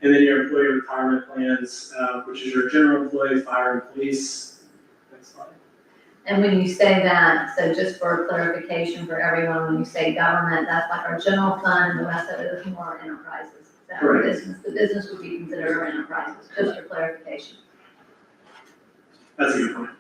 [SPEAKER 13] And then your employee retirement plans, which is your general employee, fire, and police. Next slide.
[SPEAKER 1] And when you say that, so just for clarification for everyone, when you say government, that's like our general fund, and the rest of it is more enterprises. That
[SPEAKER 13] Correct.
[SPEAKER 1] the business would be considered our enterprises, just for clarification.
[SPEAKER 13] That's a good point.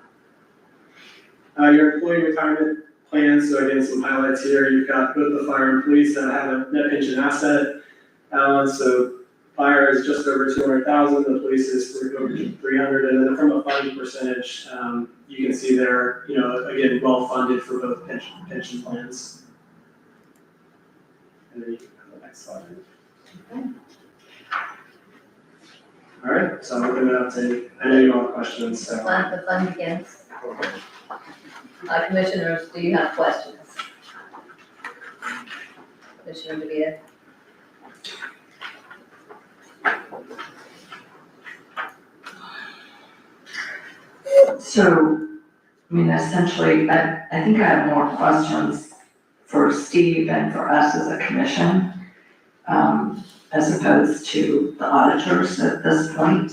[SPEAKER 13] Your employee retirement plans, so again, some highlights here. You've got both the fire and police that have a net pension asset balance. So fire is just over 200,000, the police is over 300, and then from a funding percentage, you can see they're, again, well funded for both pension plans. And then you can go to the next slide.
[SPEAKER 1] Okay.
[SPEAKER 13] All right, so I'm opening it up to, I know you all have questions, so.
[SPEAKER 1] The fun begins. Commissioners, do you have questions? Commissioner DeVita?
[SPEAKER 5] So, essentially, I think I have more questions for Steve and for us as a commission, as opposed to the auditors at this point.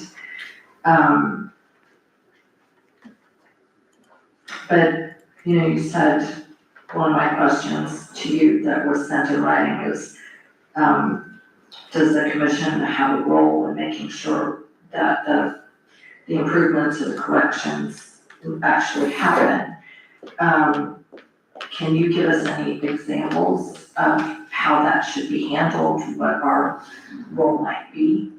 [SPEAKER 5] But, you said one of my questions to you that was sent in writing is, does the commission have a role in making sure that the improvements to the collections actually happen? Can you give us any examples of how that should be handled, what our role might be?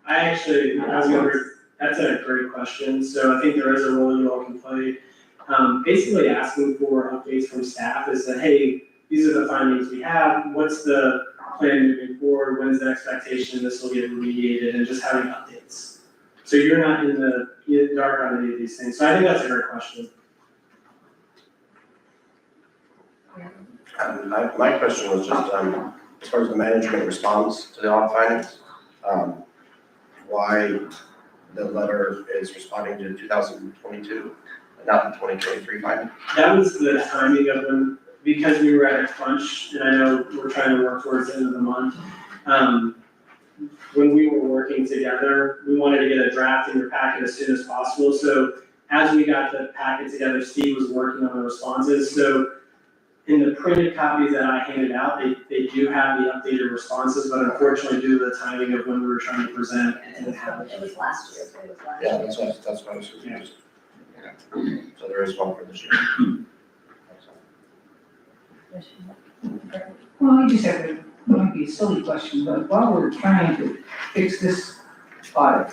[SPEAKER 13] That's a great question. So I think there is a role you all can play. Basically asking for updates from staff is that, hey, these are the findings we have. What's the plan moving forward? When's the expectation this will get remediated, and just having updates. So you're not in the dark on any of these things. So I think that's a great question.
[SPEAKER 12] My question was just, as far as the management response to the audit findings, why the letter is responding to 2022, and not the 2023 finding?
[SPEAKER 13] That was the timing of when, because we were at a crunch, and I know we're trying to work towards the end of the month. When we were working together, we wanted to get a draft in your packet as soon as possible. So as we got the packet together, Steve was working on the responses. So in the printed copies that I handed out, they do have the updated responses, but unfortunately due to the timing of when we were trying to present, it didn't happen.
[SPEAKER 1] It was last year.
[SPEAKER 12] Yeah, that's what I was confused. Yeah. So there is one for this year.
[SPEAKER 9] Well, I just have it might be a silly question, but while we're trying to fix this audit,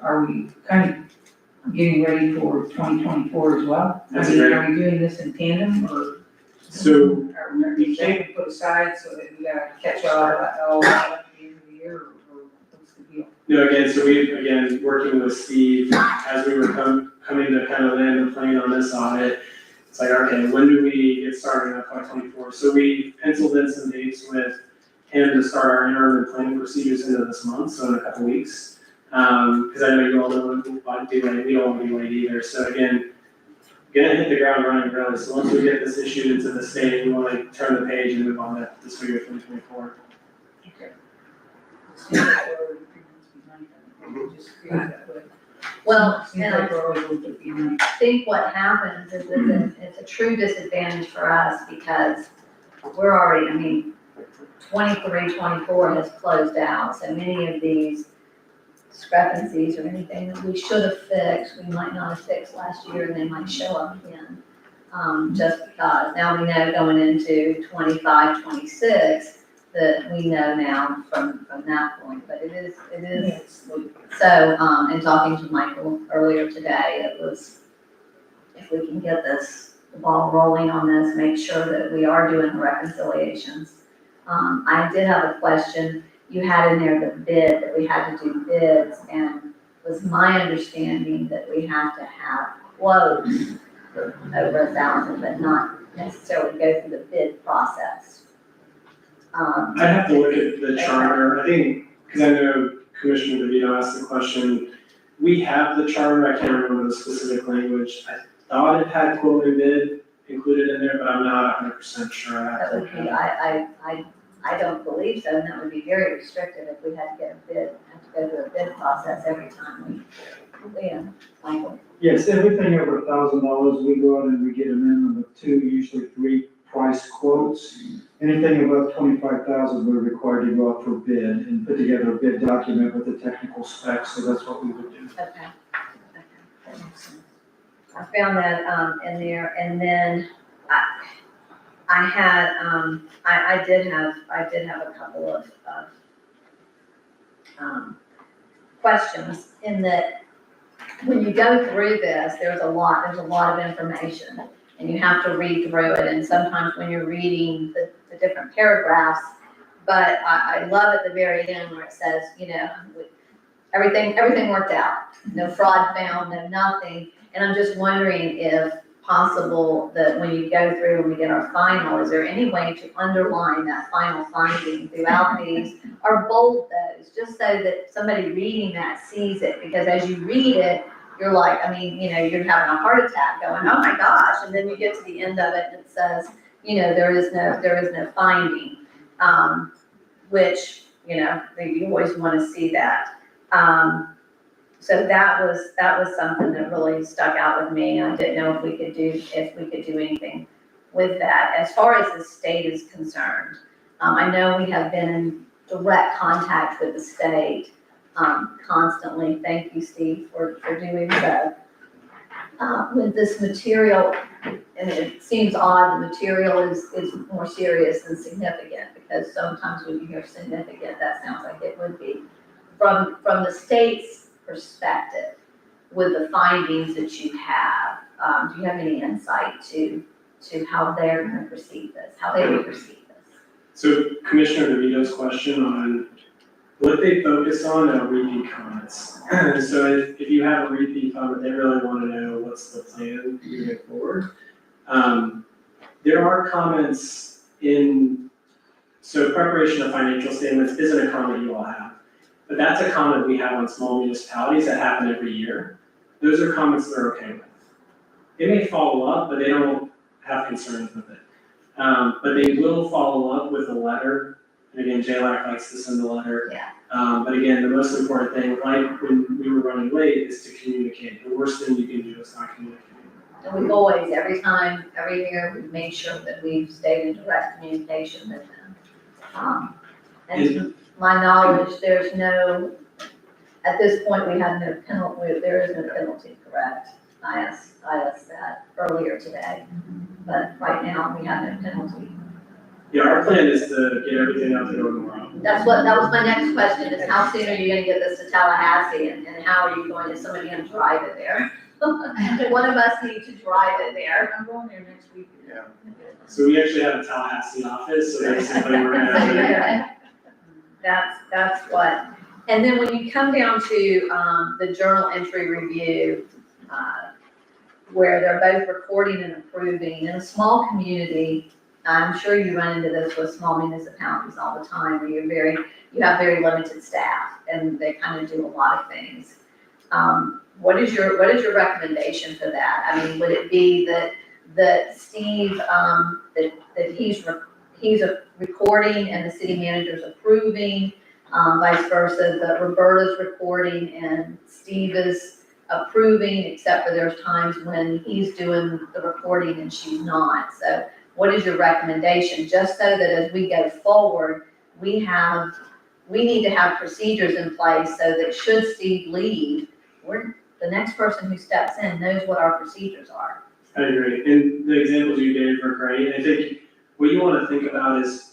[SPEAKER 9] are we kind of getting ready for 2024 as well?
[SPEAKER 13] That's great.
[SPEAKER 9] Are we doing this in tandem, or?
[SPEAKER 13] So
[SPEAKER 9] Are we put aside so that we gotta catch all that at the end of the year, or what's the deal?
[SPEAKER 13] No, again, so working with Steve, as we were coming to kind of land the plane on this audit, it's like, okay, when do we get started in FY '24? So we penciled in some dates with him to start our interim and planning procedures into this month, so in a couple weeks. Because I know you all don't want to be late, we don't want to be late either. So again, gonna hit the ground running really. So once we get this issued into the state, we want to turn the page and move on to fiscal year 2024.
[SPEAKER 1] Well,
[SPEAKER 9] Seems
[SPEAKER 1] and
[SPEAKER 9] like we're always a little bit behind.
[SPEAKER 1] I think what happens is that it's a true disadvantage for us because we're already, I mean, 23, 24 has closed out, so many of these discrepancies or anything that we should have fixed, we might not have fixed last year, and they might show up again. Just because, now we know going into 25, 26, that we know now from that point, but it is, so, in talking to Michael earlier today, it was, if we can get the ball rolling on this, make sure that we are doing the reconciliations. I did have a question, you had in there the bid, that we had to do bids, and it was my understanding that we have to have quotes for over 1,000, but not necessarily go through the bid process.
[SPEAKER 13] I'd have to look at the charter, I think, because I know Commissioner DeVito asked the question, we have the charter, I can't remember the specific language. I thought it had quote and bid included in there, but I'm not 100% sure.
[SPEAKER 1] That would be, I don't believe so, and that would be very restrictive if we had to get a bid, have to go through a bid process every time Michael.
[SPEAKER 14] Yes, everything over $1,000, we go out and we get a minimum of 2, usually 3 price quotes. Anything above 25,000, we're required to go out for bid and put together a bid document with the technical specs, so that's what we would do.
[SPEAKER 1] Okay. That makes sense. I found that, in there, and then I did have a couple of questions in that when you go through this, there's a lot of information, and you have to read through it, and sometimes when you're reading the different paragraphs, but I love at the very end where it says, everything worked out, no fraud found, no nothing, and I'm just wondering if possible that when you go through and we get our final, is there any way to underline that final finding throughout these, or bold those, just so that somebody reading that sees it, because as you read it, you're like, you're having a heart attack going, oh my gosh, and then you get to the end of it and it says, there is no finding, which, you always want to see that. So that was something that really stuck out with me. I didn't know if we could do anything with that. As far as the state is concerned, I know we have been in direct contact with the state constantly. Thank you, Steve, for doing so. With this material, and it seems odd, the material is more serious than significant, because sometimes when you hear significant, that sounds like it would be. From the state's perspective, with the findings that you have, do you have any insight to how they're going to perceive this, how they would perceive this?
[SPEAKER 13] So Commissioner DeVito's question on what they focus on are repeat comments. So if you have a repeat comment, they really want to know what's the plan moving forward. There are comments so preparation of financial statements isn't a comment you all have, but that's a comment we have on small municipalities that happen every year. Those are comments they're okay with. They may follow up, but they don't have concerns with it. But they will follow up with a letter. And again, JLAC likes to send a letter.
[SPEAKER 1] Yeah.
[SPEAKER 13] But again, the most important thing, like when we were running late, is to communicate. The worst thing you can do is not communicate.
[SPEAKER 1] And we've always, every year, we've made sure that we've stayed in direct communication with them. And to my knowledge, there's no, at this point, we have no penalty, there is no penalty, correct? I asked that earlier today, but right now, we have no penalty.
[SPEAKER 13] Yeah, our plan is to get everything out the door tomorrow.
[SPEAKER 1] That was my next question, is how soon are you gonna get this to Tallahassee, and how are you going, is somebody gonna drive it there? One of us need to drive it there. I'm going there next week.
[SPEAKER 12] Yeah.
[SPEAKER 13] So we actually have a Tallahassee office, so there's somebody we're gonna have there.
[SPEAKER 1] That's what, And then when you come down to, the journal entry review, where they're both recording and approving, in a small community, I'm sure you run into this with small municipalities all the time, where you have very limited staff, and they kind of do a lot of things. What is your recommendation for that? I mean, would it be that Steve, that he's recording and the city manager's approving, vice versa, that Roberta's recording and Steve is approving, except for there's times when he's doing the recording and she's not. So what is your recommendation? Just so that as we go forward, we need to have procedures in place so that should Steve leave, the next person who steps in knows what our procedures are.
[SPEAKER 13] I agree, and the examples you gave are great. I think what you want to think about is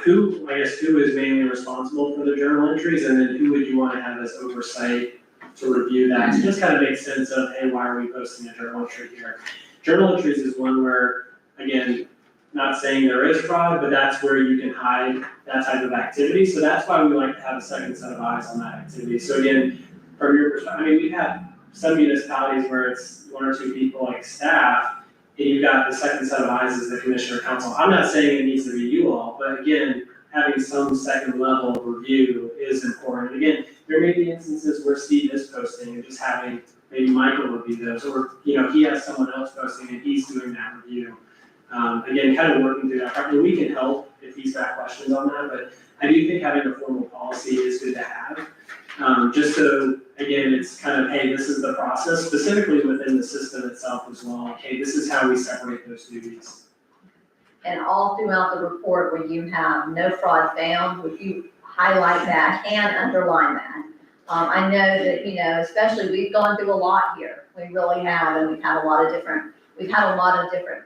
[SPEAKER 13] who is mainly responsible for the journal entries, and then who would you want to have as oversight to review that? To just kind of make sense of, hey, why are we posting a journal entry here? Journal entries is one where, again, not saying there is fraud, but that's where you can hide that type of activity. So that's why we like to have a second set of eyes on that activity. So again, from your perspective, I mean, we've had some municipalities where it's one or two people like staff, and you've got the second set of eyes as the commissioner council. I'm not saying it needs to be you all, but again, having some second level of review is important. And again, there may be instances where Steve is posting and just having maybe Michael review those, or, he has someone else posting and he's doing that review. Again, kind of working through that. And we can help if he's got questions on that, but I do think having a formal policy is good to have. Just so, again, it's kind of, hey, this is the process, specifically within the system itself as well. Okay, this is how we separate those duties.
[SPEAKER 1] And all throughout the report where you have no fraud found, would you highlight that and underline that? I know that, especially we've gone through a lot here. We really have, and we've had a lot of different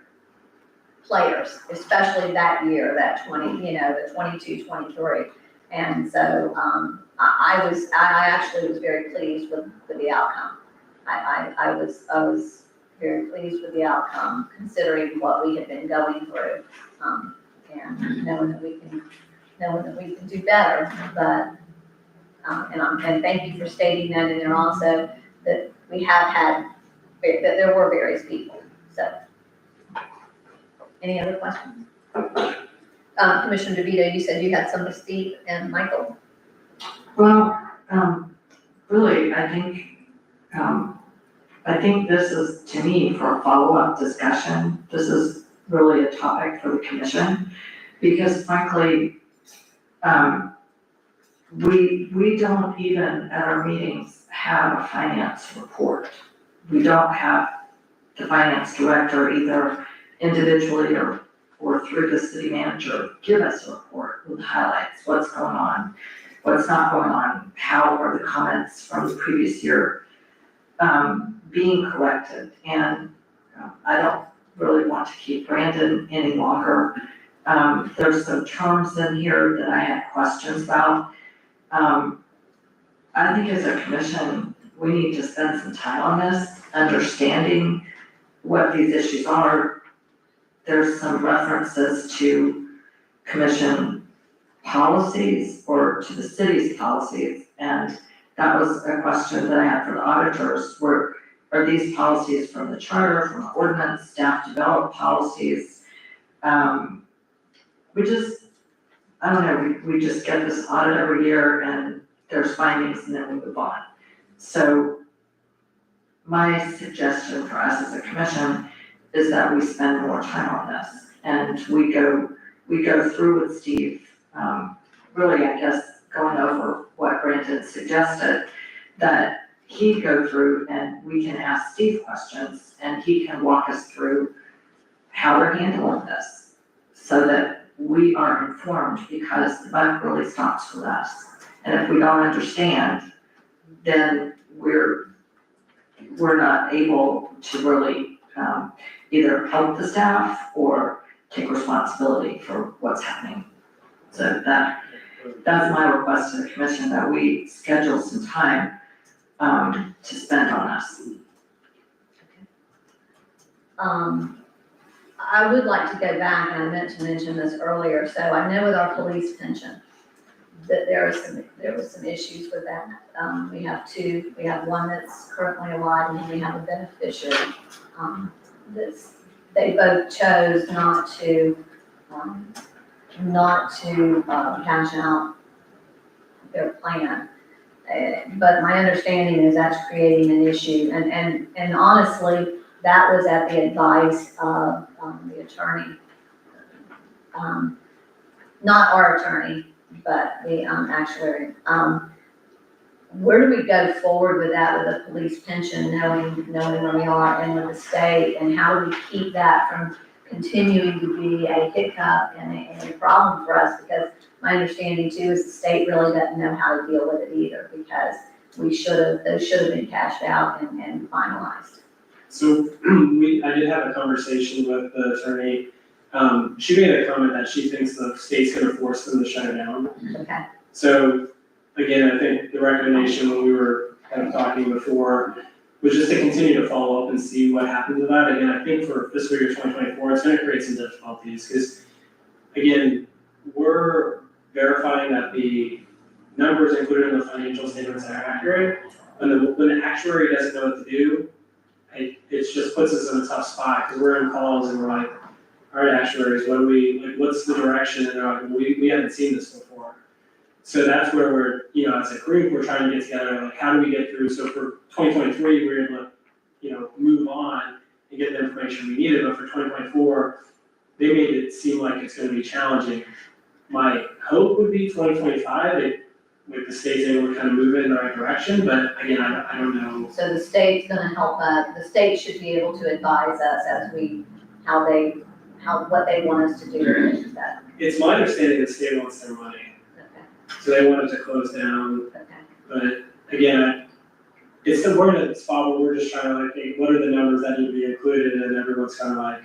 [SPEAKER 1] players, especially that year, that the 22, 23. And so, I actually was very pleased with the outcome. I was very pleased with the outcome, considering what we had been going through, and knowing that we can do better. But and thank you for stating that in there also, that we have had that there were various people. So, any other questions? Commissioner DeVito, you said you had some to Steve and Michael.
[SPEAKER 5] Well, really, I think this is, to me, for a follow-up discussion, this is really a topic for the commission, because frankly, we don't even at our meetings have a finance report. We don't have the finance director either individually or through the city manager give us a report with highlights, what's going on, what's not going on, how are the comments from the previous year being corrected. And I don't really want to keep Brandon any longer. There's some terms in here that I had questions about. I think as a commission, we need to spend some time on this, understanding what these issues are. There's some references to commission policies or to the city's policies. And that was a question that I had for the auditors. Are these policies from the charter, from the ordinance, staff developed policies? I don't know, we just get this audit every year and there's findings and then we move on. So my suggestion for us as a commission is that we spend more time on this and we go through with Steve, really, I guess, going over what Brandon suggested, that he go through and we can ask Steve questions and he can walk us through how they're handling this so that we are informed, because the buck really stops with us. And if we don't understand, then we're not able to really either help the staff or take responsibility for what's happening. So that's my request to the commission, that we schedule some time to spend on this.
[SPEAKER 1] I would like to go back, and I meant to mention this earlier, so I know with our police pension, that there was some issues with that. We have one that's currently alive, and then we have a beneficiary. They both chose not to cash out their plan. But my understanding is that's creating an issue, and honestly, that was at the advice of, the attorney. Not our attorney, but the, actuary. Where do we go forward with that, with the police pension, knowing where we are, and with the state, and how do we keep that from continuing to be a hiccup and a problem for us? Because my understanding too is the state really doesn't know how to deal with it either, because those should have been cashed out and finalized.
[SPEAKER 13] So I did have a conversation with the attorney. She made a comment that she thinks the state's gonna force them to shut it down.
[SPEAKER 1] Okay.
[SPEAKER 13] So again, I think the recommendation when we were kind of talking before was just to continue to follow up and see what happens with that. Again, I think for fiscal year 2024, it's gonna create some difficulties, because again, we're verifying that the numbers included in the financial statements are accurate. When the actuary doesn't know what to do, it just puts us in a tough spot, because we're in calls and we're like, all right, actuaries, what's the direction? And they're like, we haven't seen this before. So that's where we're, as a group, we're trying to get together, like, how do we get through? So for 2023, we were able to, move on and get the information we needed, but for 2024, they made it seem like it's gonna be challenging. My hope would be 2025, with the state's able to kind of move it in the right direction, but again, I don't know.
[SPEAKER 1] So the state's gonna help us, the state should be able to advise us as what they want us to do with that.
[SPEAKER 13] It's my understanding the state wants their money,
[SPEAKER 1] Okay,
[SPEAKER 13] so they want it to close down,
[SPEAKER 1] okay.
[SPEAKER 13] but again, we're in a spot where we're just trying to like, hey, what are the numbers that need to be included, and everyone's kind of like.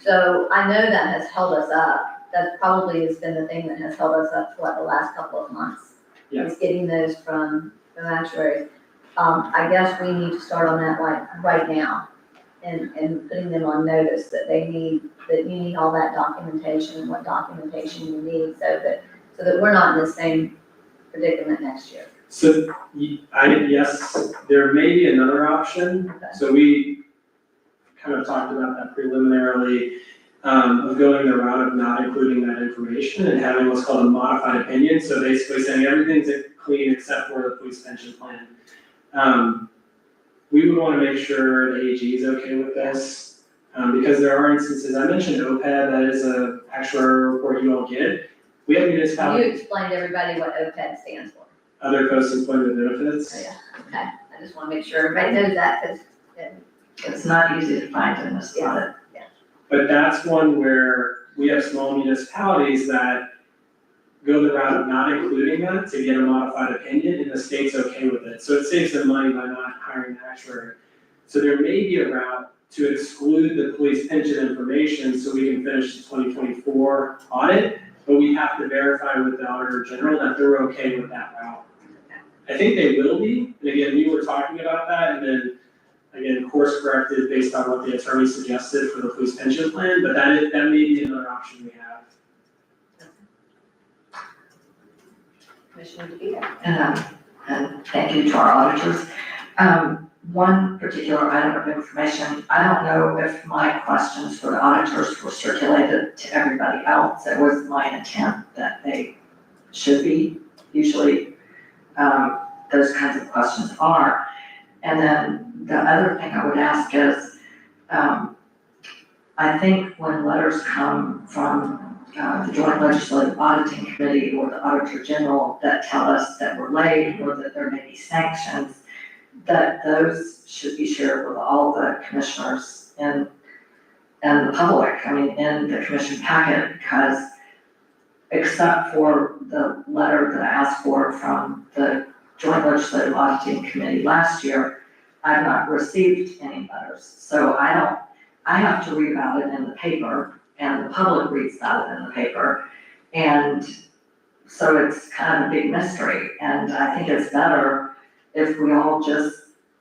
[SPEAKER 1] So I know that has held us up. That probably has been the thing that has held us up for the last couple of months.
[SPEAKER 13] Yeah.
[SPEAKER 1] Is getting those from actuaries. I guess we need to start on that like right now, and putting them on notice that you need all that documentation and what documentation you need, so that we're not in the same predicament next year.
[SPEAKER 13] So, yes, there may be another option.
[SPEAKER 1] Okay.
[SPEAKER 13] So we kind of talked about that preliminarily, of going the route of not including that information and having what's called a modified opinion. So basically saying everything's clean except for the police pension plan. We would want to make sure the AG is okay with this, because there are instances, I mentioned OPEB, that is a actuarial report you all get. We have
[SPEAKER 1] You
[SPEAKER 13] municipalities,
[SPEAKER 1] explained to everybody what OPEB stands for.
[SPEAKER 13] other post-employment benefits.
[SPEAKER 1] Oh, yeah, okay. I just want to make sure everybody knows that, because
[SPEAKER 5] It's not easy to find in this audit.
[SPEAKER 13] But that's one where we have small municipalities that go the route of not including that to get a modified opinion, and the state's okay with it. So it saves them money by not hiring an actuary. So there may be a route to exclude the police pension information so we can finish the 2024 audit, but we have to verify with the Auditor General that they're okay with that route. I think they will be, and again, we were talking about that, and then again, course corrected based on what the attorney suggested for the police pension plan, but that may be another option we have.
[SPEAKER 1] Commissioner DeVito.
[SPEAKER 5] And thank you to our auditors. One particular item of information, I don't know if my questions for the auditors were circulated to everybody else. It was my intent that they should be, usually those kinds of questions are. And then the other thing I would ask is, I think when letters come from the Joint Legislative Auditing Committee or the Auditor General that tell us that we're late or that there may be sanctions, that those should be shared with all the commissioners and the public, in the commission packet, because except for the letter that I asked for from the Joint Legislative Auditing Committee last year, I've not received any letters. So I have to read about it in the paper, and the public reads about it in the paper. And so it's kind of a big mystery. And I think it's better if we all just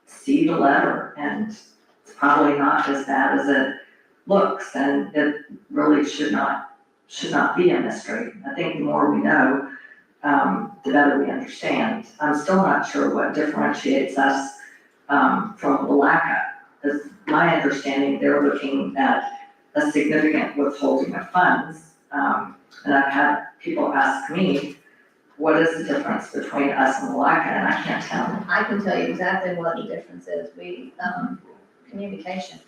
[SPEAKER 5] see the letter, and it's probably not as bad as it looks, and it really should not be a mystery. I think the more we know, the better we understand. I'm still not sure what differentiates us, from LACA. As my understanding, they're looking at a significant withholding of funds. And I've had people ask me, what is the difference between us and LACA? And I can't tell them.
[SPEAKER 1] I can tell you exactly what the difference is. Communication.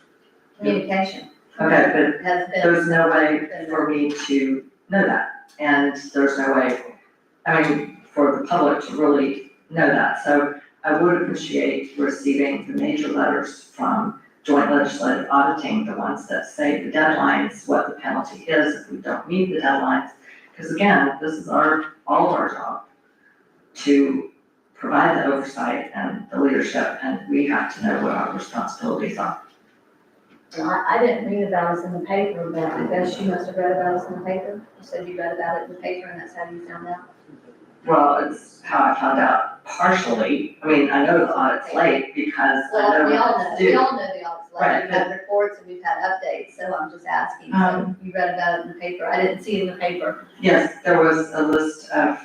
[SPEAKER 1] Communication
[SPEAKER 5] Okay, but
[SPEAKER 1] has been.
[SPEAKER 5] there's no way for me to know that. And there's no way, for the public to really know that. So I would appreciate receiving the major letters from Joint Legislative Auditing, the ones that say the deadlines, what the penalty is if we don't meet the deadlines. Because again, this is all of our job to provide the oversight and the leadership, and we have to know what our responsibilities are.
[SPEAKER 1] I didn't read about us in the paper, but I guess you must have read about us in the paper. You said you read about it in the paper and that's how you found out.
[SPEAKER 5] Well, it's how I found out partially. I know the audit's late because I know
[SPEAKER 1] Well, we all
[SPEAKER 5] what
[SPEAKER 1] know,
[SPEAKER 5] to
[SPEAKER 1] we
[SPEAKER 5] do.
[SPEAKER 1] all know the audit's late.
[SPEAKER 5] Right.
[SPEAKER 1] We've had reports and we've had updates, so I'm just asking. So you read about it in the paper. I didn't see it in the paper.
[SPEAKER 5] Yes, there was a list of,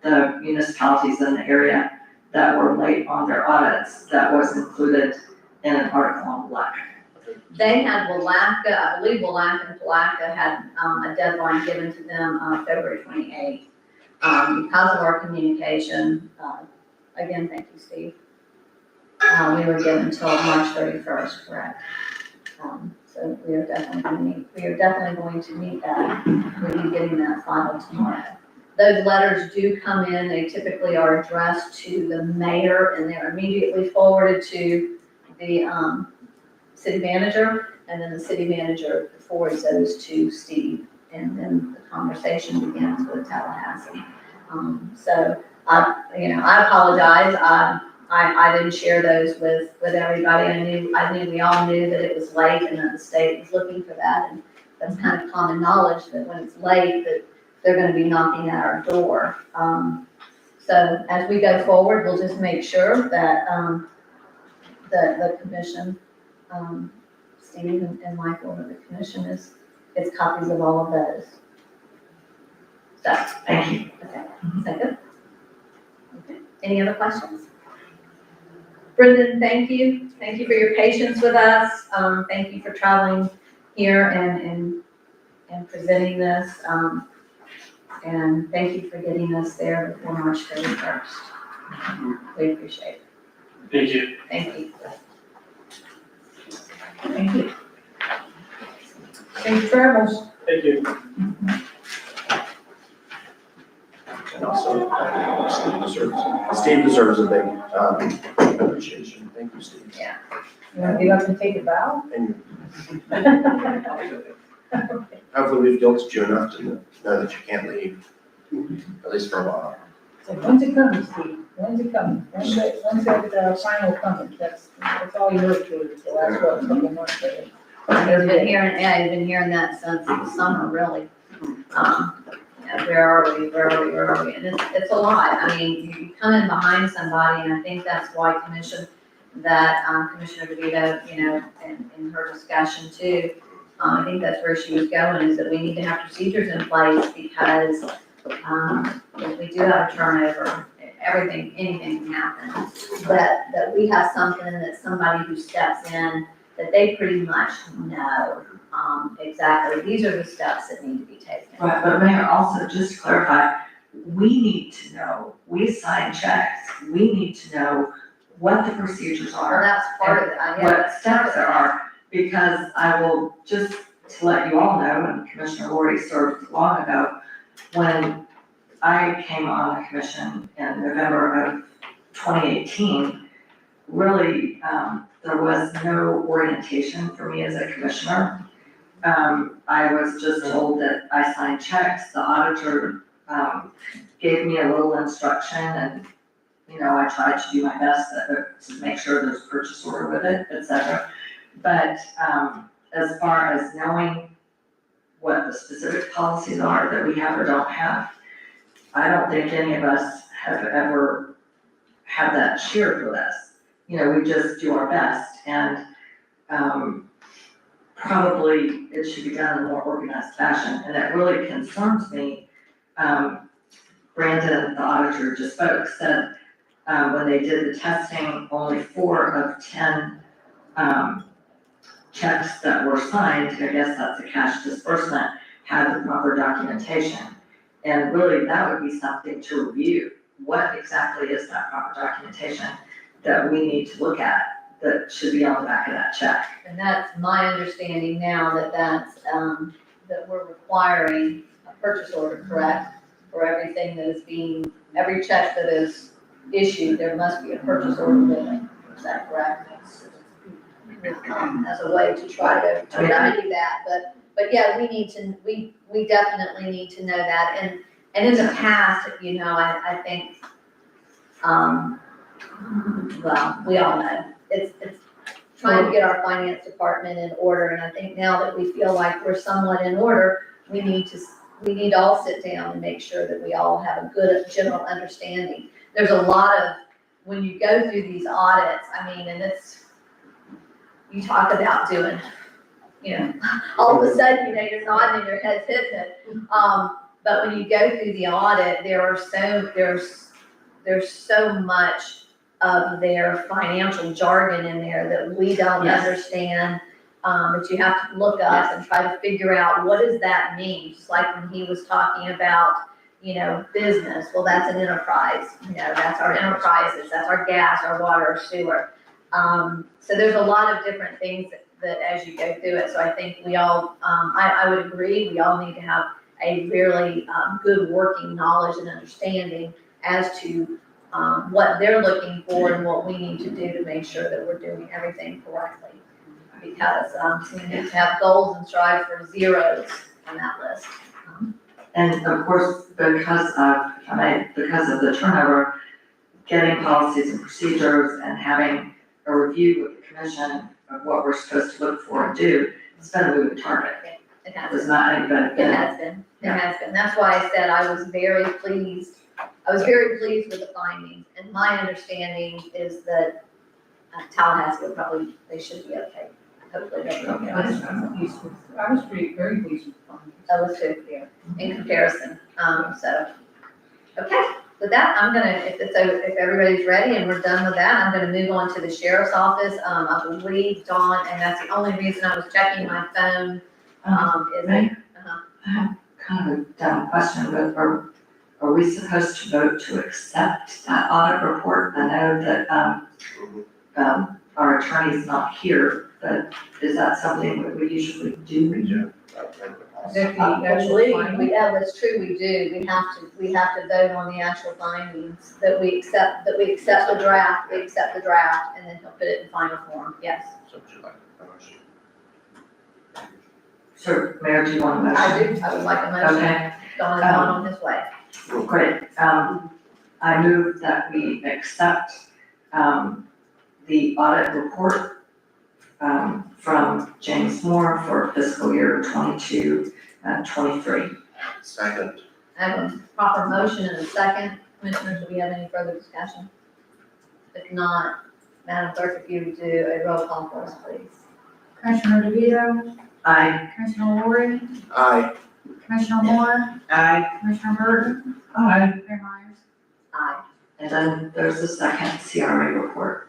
[SPEAKER 5] the municipalities in the area that were late on their audits that was included in an article on Black.
[SPEAKER 1] They had Willaca, I believe Willaca and Palaca had, a deadline given to them, February 28th. Because of our communication, again, thank you, Steve. We were given until March 31st, correct? So we are definitely going to meet that. We'll be getting that filed tomorrow. Those letters do come in, they typically are addressed to the mayor and they're immediately forwarded to the, city manager, and then the city manager forwards those to Steve, and then the conversation begins with Tallahassee. So I apologize. I didn't share those with everybody. I knew we all knew that it was late and that the state was looking for that, and that's kind of common knowledge that when it's late that they're going to be knocking at our door. So as we go forward, we'll just make sure that the commission, Steve and Michael, and the commission gets copies of all of those. So,
[SPEAKER 5] Thank you.
[SPEAKER 1] okay, is that good? Okay, any other questions? Brendan, thank you. Thank you for your patience with us. Thank you for traveling here and presenting this. And thank you for getting us there before March 31st. We appreciate it.
[SPEAKER 13] Thank you.
[SPEAKER 1] Thank you. Thank you.
[SPEAKER 9] Safe travels.
[SPEAKER 13] Thank you.
[SPEAKER 12] And also, Steve deserves a big, appreciation. Thank you, Steve.
[SPEAKER 9] You want to get up and take a bow?
[SPEAKER 12] And hopefully we've guilted you enough to know that you can't leave, at least for a while.
[SPEAKER 9] So when's it coming, Steve? When's it coming? When's that final coming? That's all you heard for the last, couple months, I think.
[SPEAKER 1] I've been hearing that since the summer, really. Where are we? And it's a lot. You come in behind somebody, and I think that's why Commissioner DeVito, in her discussion too, I think that's where she was going, is that we need to have procedures in place because, if we do have a turnover, anything can happen. That we have something that somebody who steps in, that they pretty much know, exactly, these are the steps that need to be taken.
[SPEAKER 5] Right, but Mayor, also just to clarify, we need to know, we sign checks, we need to know what the procedures
[SPEAKER 1] Well,
[SPEAKER 5] are,
[SPEAKER 1] that's part of it,
[SPEAKER 5] what steps there are, because I will just to let you all know, and Commissioner Lori served long ago, when I came on the commission in November of 2018, really, there was no orientation for me as a commissioner. I was just told that I signed checks, the auditor, gave me a little instruction, and, I tried to do my best to make sure there's a purchase order with it, et cetera. But, as far as knowing what the specific policies are that we have or don't have, I don't think any of us have ever had that shared with us. We just do our best, and probably it should be done in a more organized fashion. And it really concerns me Brandon, the auditor, just spoke, said, when they did the testing, only 4 of 10, checks that were signed, I guess that's a cash disbursement, had the proper documentation. And really, that would be something to review. What exactly is that proper documentation that we need to look at that should be on the back of that check?
[SPEAKER 1] And that's my understanding now that that we're requiring a purchase order, correct? For everything that is being, every check that is issued, there must be a purchase order with it. Is that correct? As a way to try to remedy that, but yeah, we definitely need to know that. And in the past, I think, well, we all know, it's trying to get our finance department in order, and I think now that we feel like we're somewhat in order, we need to all sit down and make sure that we all have a good general understanding. There's a lot of, when you go through these audits, and you talk about doing, all of a sudden, you're nodding and your head's hitting it. But when you go through the audit, there's so much of their financial jargon in there that we don't
[SPEAKER 5] Yes.
[SPEAKER 1] understand, that you have to look up and try to figure out what does that mean. Just like when he was talking about, business, well, that's an enterprise, that's our enterprises, that's our gas, our water, our sewer. So there's a lot of different things that as you go through it, so I think we all, I would agree, we all need to have a really good working knowledge and understanding as to what they're looking for and what we need to do to make sure that we're doing everything correctly. Because we need to have goals and strive for zeros on that list.
[SPEAKER 5] And of course, because of the turnover, getting policies and procedures and having a review with the commission of what we're supposed to look for and do, it's been a moving target.
[SPEAKER 1] It has
[SPEAKER 5] It's
[SPEAKER 1] been.
[SPEAKER 5] not even
[SPEAKER 1] It has been. It has been. That's why I said I was very pleased. I was very pleased with the findings, and my understanding is that Tallahassee they should be okay. Hopefully they'll be okay.
[SPEAKER 9] I was very pleased with the findings.
[SPEAKER 1] That was too, in comparison. Okay, with that, if everybody's ready and we're done with that, I'm gonna move on to the sheriff's office. I believe Dawn, and that's the only reason I was checking my phone, is
[SPEAKER 5] Right.
[SPEAKER 1] uh-huh.
[SPEAKER 5] I have kind of a dumb question, but are we supposed to vote to accept that audit report? I know that, our attorney's not here, but is that something that we usually do?
[SPEAKER 1] Actually, that's true, we do. We have to vote on the actual findings, that we accept the draft, and then he'll put it in final form, yes.
[SPEAKER 12] So would you like a motion?
[SPEAKER 5] So, Mayor, do you want a motion?
[SPEAKER 1] I would like a motion.
[SPEAKER 5] Okay,
[SPEAKER 1] Don is on his way.
[SPEAKER 5] great. I move that we accept, the audit report, from James Moore for fiscal year 22-23.
[SPEAKER 12] Second.
[SPEAKER 1] I have a proper motion and a second. Commissioners, do we have any further discussion? If not, Madam Clerk, if you would do a roll call for us, please.
[SPEAKER 4] Commissioner DeVito,
[SPEAKER 5] Aye.
[SPEAKER 4] Commissioner Lori,
[SPEAKER 12] Aye.
[SPEAKER 4] Commissioner Moore,
[SPEAKER 5] Aye.
[SPEAKER 4] Commissioner Burton,
[SPEAKER 5] Aye.
[SPEAKER 4] Mayor Myers.
[SPEAKER 1] Aye.
[SPEAKER 5] And then there's the second CRA report.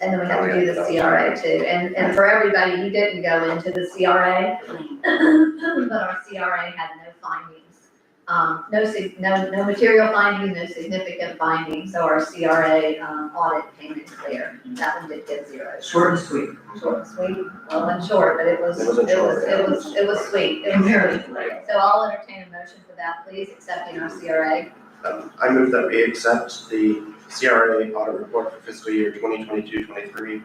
[SPEAKER 1] And then we have to do the CRA too. And for everybody, he didn't go into the CRA, but our CRA had no findings. No material findings, no significant findings, so our CRA audit came in clear. That one did get 0.
[SPEAKER 5] Short and sweet.
[SPEAKER 1] Short and sweet, well, and short, but it was
[SPEAKER 12] It was
[SPEAKER 1] sweet.
[SPEAKER 5] Comparatively.
[SPEAKER 1] So I'll entertain a motion for that, please, accepting our CRA.
[SPEAKER 12] I move that we accept the CRA audit report for fiscal year 2022-23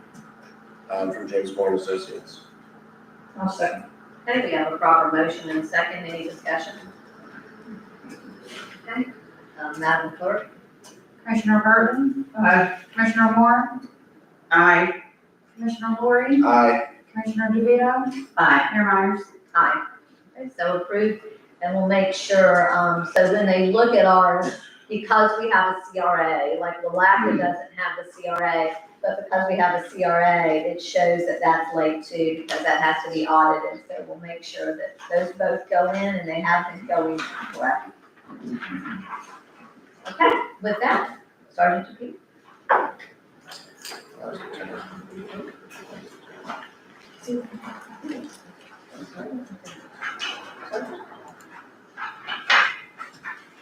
[SPEAKER 12] from James Moore and Associates.
[SPEAKER 9] I'll second.
[SPEAKER 1] Okay, we have a proper motion and a second, any discussion? Okay, Madam Clerk?
[SPEAKER 4] Commissioner Burton,
[SPEAKER 5] Aye.
[SPEAKER 4] Commissioner Moore,
[SPEAKER 2] Aye.
[SPEAKER 4] Commissioner Lori,
[SPEAKER 12] Aye.
[SPEAKER 4] Commissioner DeVito,
[SPEAKER 5] Aye.
[SPEAKER 4] Mayor Myers.
[SPEAKER 1] Aye. Okay, so approved, and we'll make sure, so when they look at ours, because we have a CRA, like Willaca doesn't have the CRA, but because we have a CRA, it shows that that's late too, because that has to be audited, so we'll make sure that those both go in and they have been going correct. Okay, with that, Sergeant Dupuy.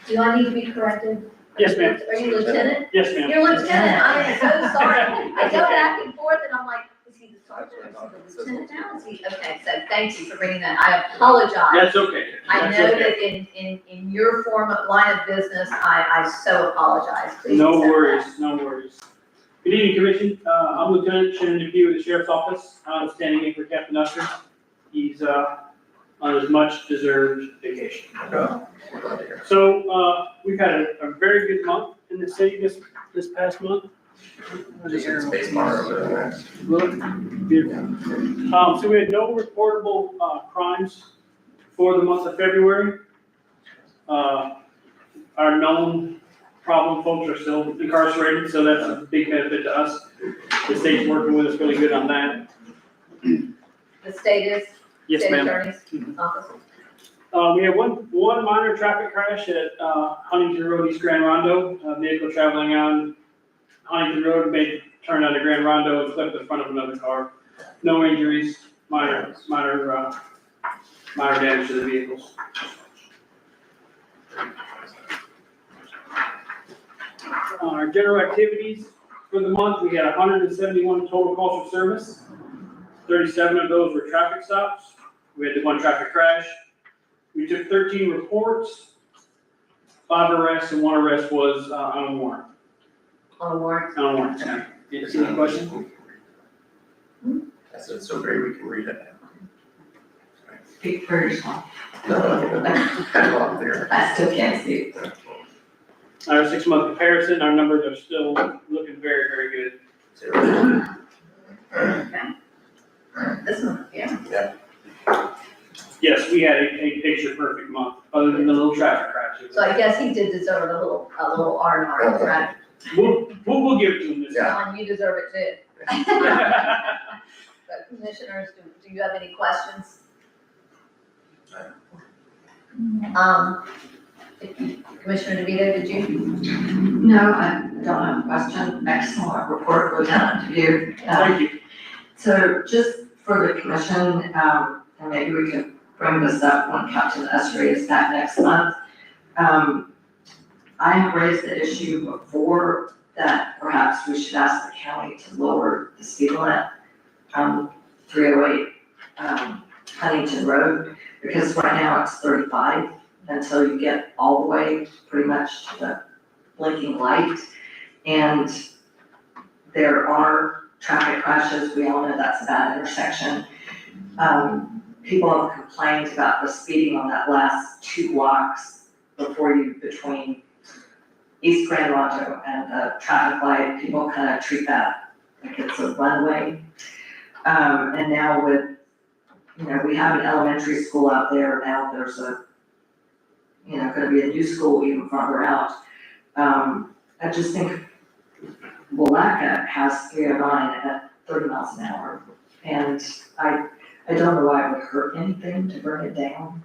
[SPEAKER 1] Do I need to be corrected?
[SPEAKER 13] Yes, ma'am.
[SPEAKER 1] Are you lieutenant?
[SPEAKER 13] Yes, ma'am.
[SPEAKER 1] You're lieutenant, I am so sorry. I go back and forth and I'm like, is he the sergeant or is he the lieutenant now? Is he, okay, so thank you for bringing that. I apologize.
[SPEAKER 13] That's okay.
[SPEAKER 1] I
[SPEAKER 13] That's
[SPEAKER 1] know
[SPEAKER 13] okay.
[SPEAKER 1] that in your line of business, I so apologize. Please
[SPEAKER 13] No
[SPEAKER 1] accept that.
[SPEAKER 13] worries, no worries. Good evening, Commission. I'm Lieutenant Shannon Dupuy with the Sheriff's Office. I'm standing in for Captain Usher. He's on his much-deserved vacation. So we've had a very good month in the city this past month.
[SPEAKER 12] Just space bar over there.
[SPEAKER 13] Beautiful. So we had no reportable crimes for the month of February. Our known problem folks are still incarcerated, so that's a big benefit to us. The state's working with us really good on that.
[SPEAKER 1] The state is,
[SPEAKER 13] Yes,
[SPEAKER 1] state
[SPEAKER 13] ma'am.
[SPEAKER 1] attorney's office.
[SPEAKER 13] We had one minor traffic crash at Huntington Road, East Grand Rondo. A vehicle traveling on Huntington Road turned onto Grand Rondo and flipped the front of another car. No injuries, minor damage to the vehicles. Our general activities for the month, we had 171 total calls for service. 37 of those were traffic stops. We had the one traffic crash. We took 13 reports, 5 arrests, and 1 arrest was on a warrant.
[SPEAKER 1] On warrant.
[SPEAKER 13] On a warrant, yeah. Any questions?
[SPEAKER 12] That's so great, we can read it.
[SPEAKER 5] Speak for yourself.
[SPEAKER 12] No, kind of up there.
[SPEAKER 5] I still can't see.
[SPEAKER 13] Our 6-month comparison, our numbers are still looking very, very good.
[SPEAKER 1] This one, yeah.
[SPEAKER 13] Yes, we had a picture-perfect month, other than the little traffic crashes.
[SPEAKER 1] So I guess he did deserve a little R&R, right?
[SPEAKER 13] We'll give it to him this time.
[SPEAKER 1] Alan, you deserve it too. But commissioners, do you have any questions? Commissioner DeVito, did you?
[SPEAKER 5] No, I don't have a question. Excellent report, Lieutenant Dupuy.
[SPEAKER 13] Thank you.
[SPEAKER 5] So just for the commission, and maybe we could bring this up when Captain Esri is back next month. I have raised the issue before that perhaps we should ask the county to lower the speed limit on 308 Huntington Road, because right now it's 35 until you get all the way pretty much to the blinking light. And there are traffic crashes, we all know that's a bad intersection. People have complained about the speeding on that last 2 blocks between East Grand Rondo and the traffic light. People kind of treat that like it's a one-way. And now with, we have an elementary school out there, now there's gonna be a new school even farther out. I just think Willaca has 309 at 30 miles an hour. And I don't know why it would hurt anything to bring it down.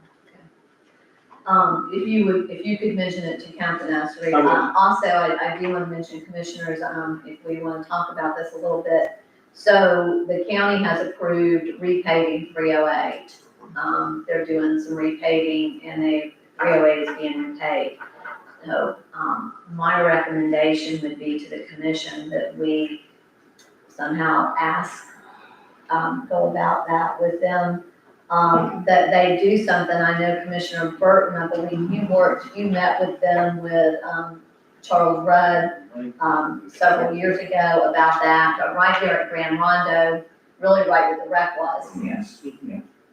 [SPEAKER 1] If you could mention it to Captain Esri.
[SPEAKER 13] I will.
[SPEAKER 1] Also, I do want to mention commissioners, if we want to talk about this a little bit. So the county has approved repaving 308. They're doing some repaving and 308 is being repaved. So, my recommendation would be to the commission that we somehow go about that with them. That they do something. I know Commissioner Burton, I believe you met with them with, Charles Rudd, several years ago about that, but right there at Grand Rondo, really right where the wreck was.
[SPEAKER 5] Yes.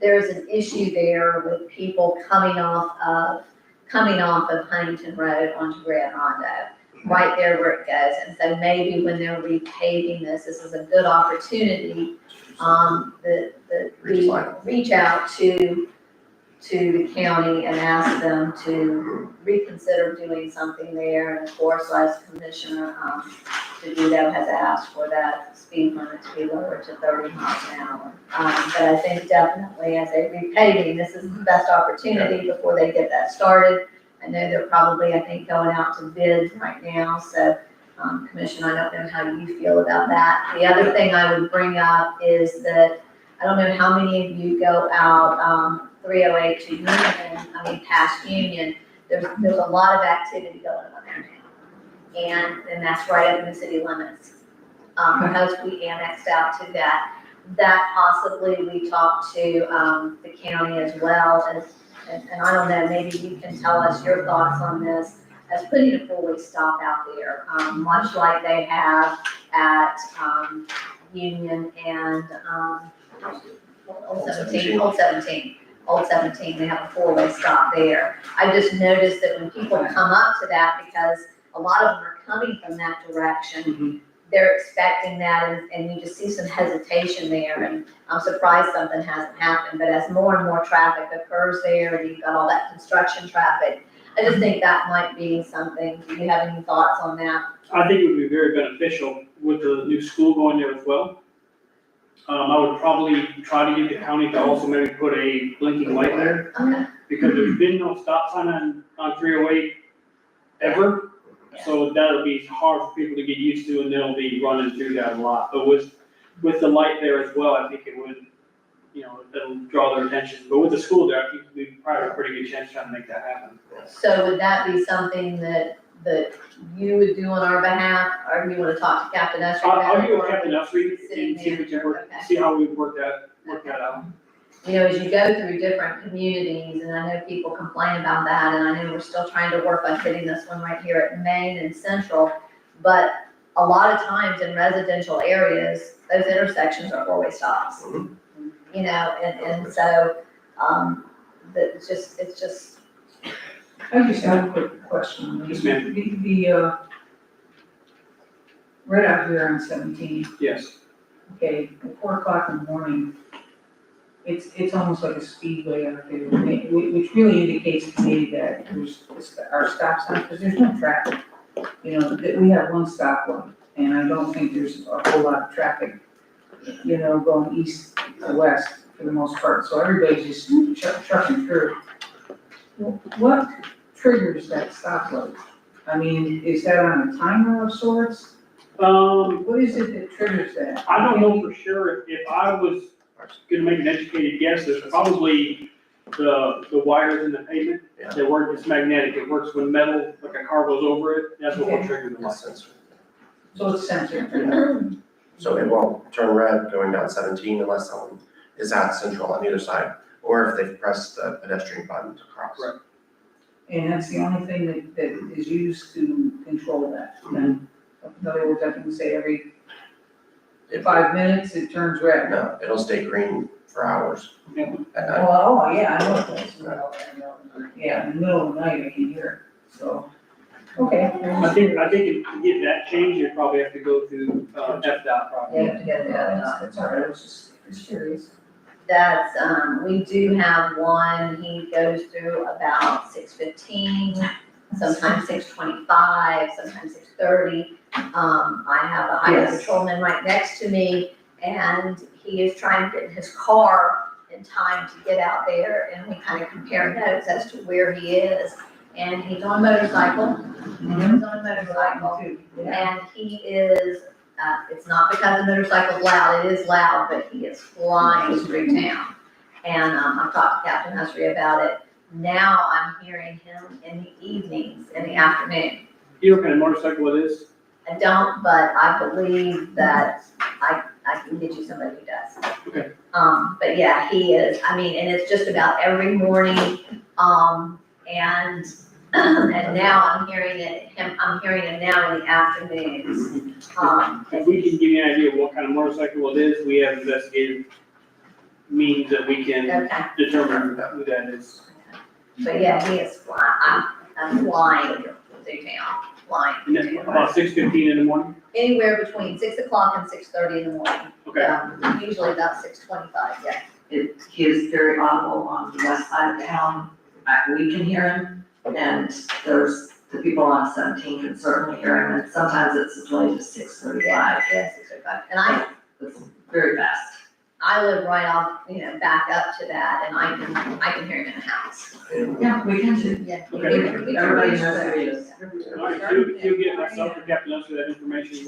[SPEAKER 1] There's an issue there with people coming off of Huntington Road onto Grand Rondo, right there where it goes. And so maybe when they're repaving this is a good opportunity, that we reach out to the county and ask them to reconsider doing something there. And of course, as Commissioner DeVito has asked for that speed limit to be lowered to 30 miles an hour. But I think definitely as a repaving, this is the best opportunity before they get that started. I know they're probably, I think, going out to bids right now, so, Commissioner, I don't know how you feel about that. The other thing I would bring up is that, I don't know how many of you go out, 308 to Union, past Union, there's a lot of activity going on there now. And that's right up in the city limits. Because we annexed out to that possibly we talked to, the county as well as, and I don't know, maybe you can tell us your thoughts on this, as putting a four-way stop out there, much like they have at, Union and, Old 17, they have a four-way stop there. I just noticed that when people come up to that, because a lot of them are coming from that direction, they're expecting that, and you just see some hesitation there, and I'm surprised something hasn't happened, but as more and more traffic occurs there, and you've got all that construction traffic, I just think that might be something. Do you have any thoughts on that?
[SPEAKER 15] I think it would be very beneficial with the new school going there as well. I would probably try to get the county to also maybe put a blinking light there,
[SPEAKER 1] Okay.
[SPEAKER 15] because there's been no stop sign on 308 ever. So that'll be hard for people to get used to, and they'll be running through that a lot. But with the light there as well, I think it would, it'll draw their attention. But with the school there, I think we probably have a pretty good chance trying to make that happen.
[SPEAKER 1] So would that be something that you would do on our behalf, or do you want to talk to Captain Esri?
[SPEAKER 15] I'll get with Captain Esri
[SPEAKER 1] City
[SPEAKER 15] and see if we can work,
[SPEAKER 1] manager,
[SPEAKER 15] see how we work that out.
[SPEAKER 1] As you go through different communities, and I know people complain about that, and I know we're still trying to work on getting this one right here at Main and Central, but a lot of times in residential areas, those intersections are four-way stops. And so, it's just.
[SPEAKER 9] I just have a quick question.
[SPEAKER 15] Yes, ma'am.
[SPEAKER 9] The right out here on 17,
[SPEAKER 15] Yes.
[SPEAKER 9] okay, at 4 o'clock in the morning, it's almost like a speedway out there, which really indicates to me that our stop sign, because there's no traffic. That we have one stoplight, and I don't think there's a whole lot of traffic, going east to west for the most part, so everybody's just trucking through. What triggers that stoplight? Is that on a timer of sorts? What is it that triggers that?
[SPEAKER 15] I don't know for sure. If I was gonna make an educated guess, there's probably the wires in the pavement that work, it's magnetic. It works when metal, like a car goes over it, that's what will trigger the light.
[SPEAKER 9] So it's censored.
[SPEAKER 12] So it won't turn red going down 17 unless someone is at Central on either side, or if they've pressed the pedestrian button to cross.
[SPEAKER 15] Right.
[SPEAKER 9] And that's the only thing that is used to control that, then? In other words, I can say every 5 minutes, it turns red.
[SPEAKER 12] No, it'll stay green for hours at night.
[SPEAKER 9] Oh, yeah, I know it does. Yeah, in the middle of the night, I can hear it, so, okay.
[SPEAKER 15] I think to get that changed, you'd probably have to go through, FDOT probably.
[SPEAKER 1] You have to get
[SPEAKER 9] That's all right, I was just curious.
[SPEAKER 1] That's, we do have one, he goes through about 6:15, sometimes 6:25, sometimes 6:30. I have a highway
[SPEAKER 9] Yes.
[SPEAKER 1] patrolman right next to me, and he is trying to get in his car in time to get out there, and we kind of compare notes as to where he is. And he's on a motorcycle, he's on a motorcycle, and he is, it's not because the motorcycle's loud, it is loud, but he is flying through town. And, I've talked to Captain Esri about it. Now I'm hearing him in the evenings, in the afternoon.
[SPEAKER 15] You know what kind of motorcycle it is?
[SPEAKER 1] I don't, but I believe that I can get you somebody who does.
[SPEAKER 15] Okay.
[SPEAKER 1] But yeah, he is, and it's just about every morning, and now I'm hearing him now in the afternoons.
[SPEAKER 15] If we can give you an idea of what kind of motorcycle it is, we have investigative means that we can
[SPEAKER 1] Okay,
[SPEAKER 15] determine who that is.
[SPEAKER 1] but yeah, he is flying, I'm flying through town, flying
[SPEAKER 15] And
[SPEAKER 1] through
[SPEAKER 15] then
[SPEAKER 1] town.
[SPEAKER 15] about 6:15 in the morning?
[SPEAKER 1] Anywhere between 6 o'clock and 6:30 in the morning.
[SPEAKER 15] Okay.
[SPEAKER 1] Usually about 6:25, yeah.
[SPEAKER 5] He is very audible on the west side of town. We can hear him, and there's the people on 17 can certainly hear him, and sometimes it's as late as 6:35.
[SPEAKER 1] Yeah, 6:35, and
[SPEAKER 5] It's very fast.
[SPEAKER 1] I live right off, back up to that, and I can hear him in the house.
[SPEAKER 5] Yeah, we can do.
[SPEAKER 1] Yeah.
[SPEAKER 5] Okay, everybody knows who he is.
[SPEAKER 15] All right, if you get myself or Captain Lester that information,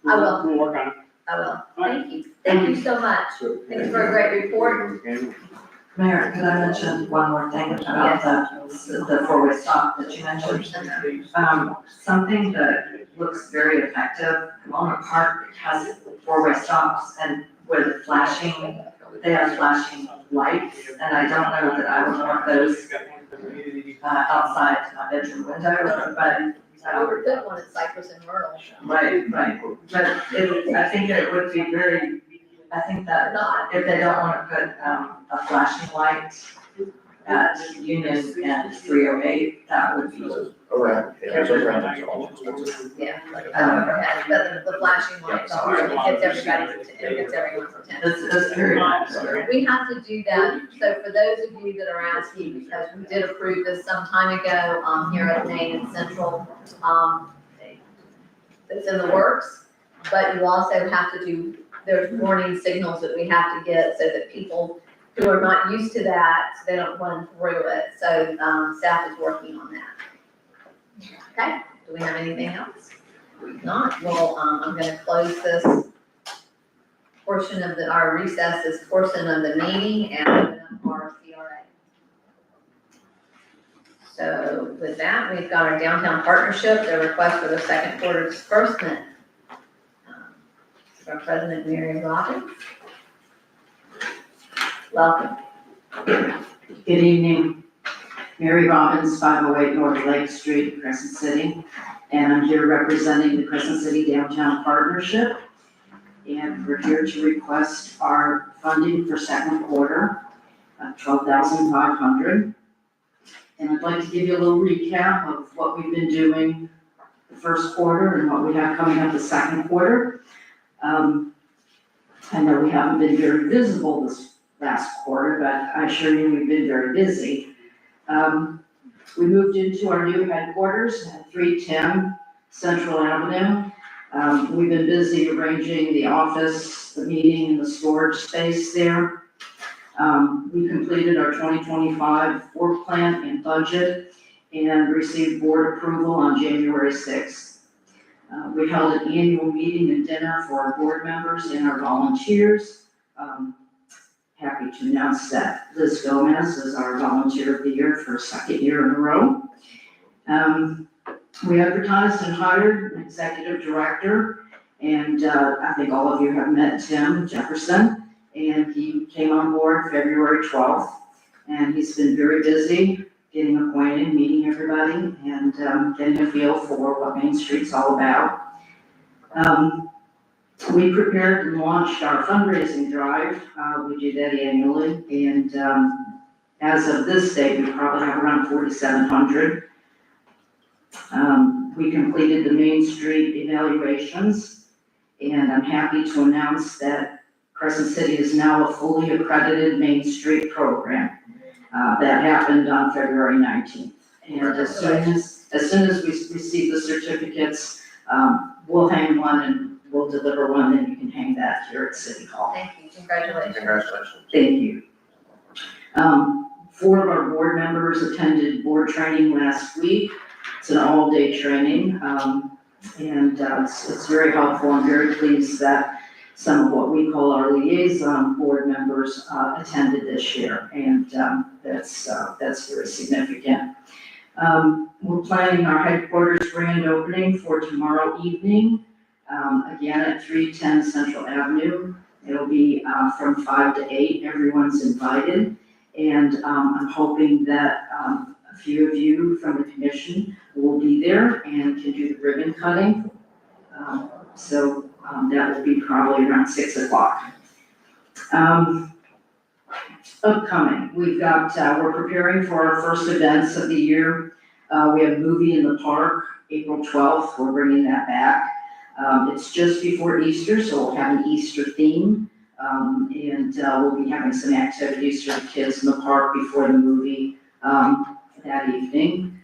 [SPEAKER 1] I will.
[SPEAKER 15] We'll work on it.
[SPEAKER 1] I will. Thank you. Thank you so much. Thanks for a great report.
[SPEAKER 5] Mayor, could I mention one more thing about the four-way stop that you mentioned? Something that looks very effective, Pomona Park has four-way stops and with flashing, they have flashing lights, and I don't know that I would want those outside my bedroom window, but.
[SPEAKER 1] I would put one at Cypress and Myrtle.
[SPEAKER 5] Right, but I think it would be very, I think that if they don't want to put a flashing light at Union and 308, that would be.
[SPEAKER 12] Overhead, yeah, those overhead are all expensive.
[SPEAKER 1] Yeah. But the flashing lights are, it gets everyone's attention.
[SPEAKER 5] That's very nice.
[SPEAKER 1] We have to do that, so for those of you that are asking, because we did approve this some time ago, here at Main and Central, it's in the works, but you also have to do, there's warning signals that we have to get so that people who are not used to that, they don't run through it, so, staff is working on that. Okay, do we have anything else? If not, well, I'm gonna close this portion of our recess, this portion of the meeting, and open up our CRA. So with that, we've got our downtown partnership, the request for the second quarter disbursement. Our President Mary Robbins. Welcome.
[SPEAKER 16] Good evening. Mary Robbins, 508 North Lake Street, Crescent City. And I'm here representing the Crescent City Downtown Partnership. And we're here to request our funding for second quarter of $12,500. And I'd like to give you a little recap of what we've been doing the first quarter and what we have coming up the second quarter. I know we haven't been very visible this last quarter, but I assure you we've been very busy. We moved into our new headquarters at 310 Central Avenue. We've been busy arranging the office, the meeting, and the storage space there. We completed our 2025 work plan and budget and received board approval on January 6th. We held an annual meeting and dinner for our board members and our volunteers. Happy to announce that Liz Gomez is our volunteer of the year for a second year in a row. We advertised and hired an executive director, and I think all of you have met Tim Jefferson, and he came on board February 12th, and he's been very busy getting acquainted, meeting everybody, and getting a feel for what Main Street's all about. We prepared and launched our fundraising drive. We do that annually, and as of this date, we probably have around 4,700. We completed the Main Street evaluations, and I'm happy to announce that Crescent City is now a fully accredited Main Street program. That happened on February 19th. And as soon as we receive the certificates, we'll hang one and we'll deliver one, and you can hang that here at City Hall.
[SPEAKER 1] Thank you, congratulations.
[SPEAKER 12] Congratulations.
[SPEAKER 16] Thank you. 4 of our board members attended board training last week. It's an all-day training, and it's very helpful. I'm very pleased that some of what we call our liaison board members attended this year, and that's very significant. We're planning our headquarters grand opening for tomorrow evening, again at 310 Central Avenue. It'll be from 5 to 8. Everyone's invited, and I'm hoping that a few of you from the commission will be there and can do the ribbon cutting. So that will be probably around 6 o'clock. Upcoming, we're preparing for our first events of the year. We have Movie in the Park, April 12th, we're bringing that back. It's just before Easter, so we'll have an Easter theme. And we'll be having some activities for the kids in the park before the movie that evening.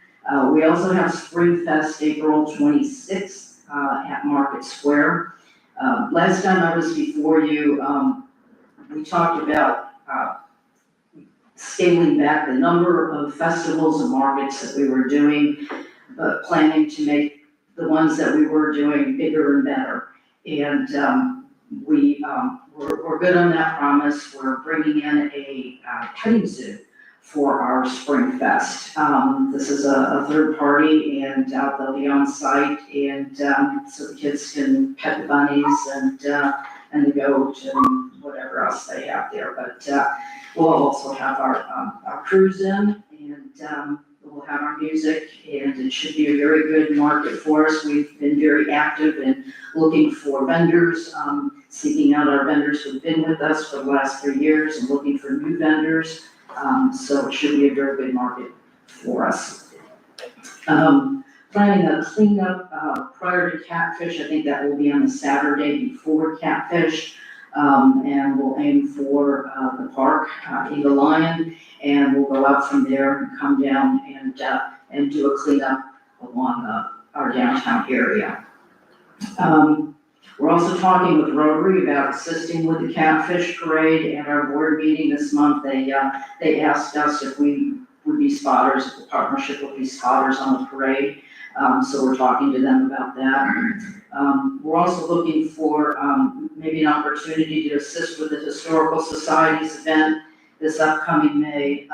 [SPEAKER 16] We also have Spring Fest, April 26th at Market Square. Last time I was before you, we talked about, scaling back the number of festivals and markets that we were doing, but planning to make the ones that we were doing bigger and better. And, we're good on that promise. We're bringing in a petting zoo for our Spring Fest. This is a third party, and they'll be on site, and so the kids can pet the bunnies and the goat and whatever else they have there. But we'll also have our cruise in, and we'll have our music, and it should be a very good market for us. We've been very active in looking for vendors, seeking out our vendors who've been with us for the last 3 years and looking for new vendors. So it should be a very good market for us. Planning a cleanup prior to Catfish. I think that will be on the Saturday before Catfish. And we'll aim for the park, Eagle Lion, and we'll go out from there and come down and do a cleanup along our downtown area. We're also talking with Rotary about assisting with the Catfish Parade. At our board meeting this month, they asked us if we would be spotters, if the partnership would be spotters on the parade. So we're talking to them about that. We're also looking for maybe an opportunity to assist with the Historical Society's event this upcoming May.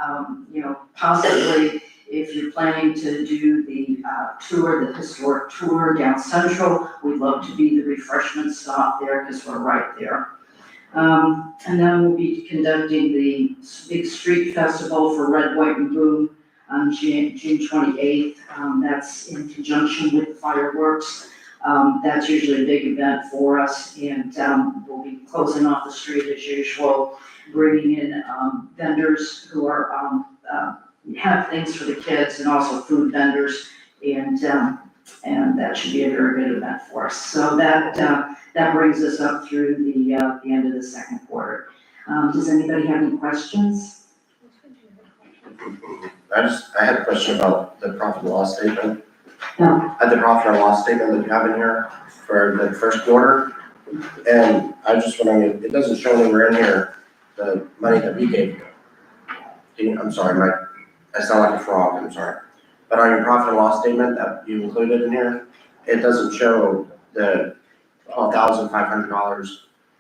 [SPEAKER 16] Possibly if you're planning to do the tour, the historic tour down Central, we'd love to be the refreshment stop there because we're right there. And then we'll be conducting the big street festival for Red, White, and Boom on June 28th. That's in conjunction with the fireworks. That's usually a big event for us, and we'll be closing off the street as usual, bringing in vendors who are have things for the kids, and also food vendors, and that should be a very good event for us. So that brings us up through the end of the second quarter. Does anybody have any questions?
[SPEAKER 12] I had a question about the profit and loss statement.
[SPEAKER 16] No.
[SPEAKER 12] The profit and loss statement that you have in here for the first quarter. And I was just wondering, it doesn't show anywhere in here the money that we gave you. I'm sorry, I sound like a frog, I'm sorry. But on your profit and loss statement that you included in here, it doesn't show the $12,500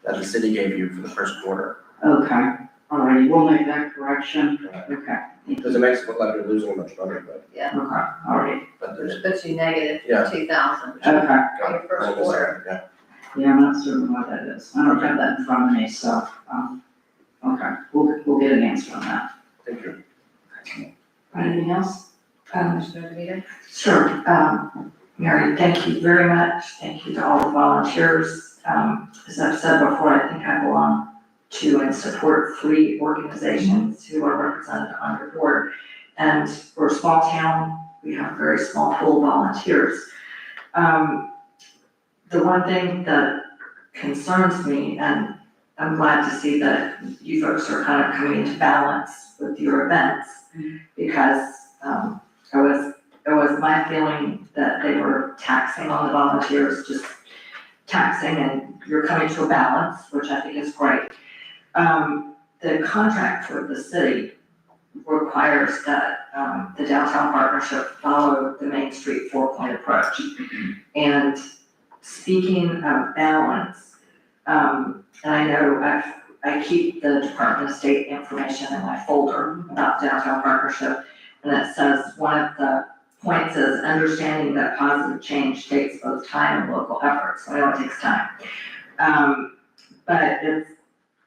[SPEAKER 12] that the city gave you for the first quarter.
[SPEAKER 16] Okay, all righty, we'll make that correction. Okay.
[SPEAKER 12] Because it makes it look like you're losing much money, but.
[SPEAKER 1] Yeah,
[SPEAKER 16] Okay, all right.
[SPEAKER 12] But there's.
[SPEAKER 1] which puts you negative
[SPEAKER 12] Yeah.
[SPEAKER 1] 2,000
[SPEAKER 16] Okay.
[SPEAKER 1] for your first quarter.
[SPEAKER 12] Yeah.
[SPEAKER 16] Yeah, I'm not certain what that is. I don't have that in front of me, so, okay, we'll get an answer on that.
[SPEAKER 12] Thank you.
[SPEAKER 16] Anything else?
[SPEAKER 1] Commissioner DeVito?
[SPEAKER 5] Sure. Mary, thank you very much. Thank you to all the volunteers. As I've said before, I think I belong to and support 3 organizations who are represented on your board. And we're a small town. We have a very small pool of volunteers. The one thing that concerns me, and I'm glad to see that you folks are kind of coming into balance with your events, because it was my feeling that they were taxing on the volunteers, just taxing, and you're coming to a balance, which I think is great. The contract for the city requires that the downtown partnership follow the Main Street 4-point approach. And speaking of balance, and I know I keep the Department of State information in my folder about downtown partnership, and it says one of the points is understanding that positive change takes both time and local effort, so I know it takes time. But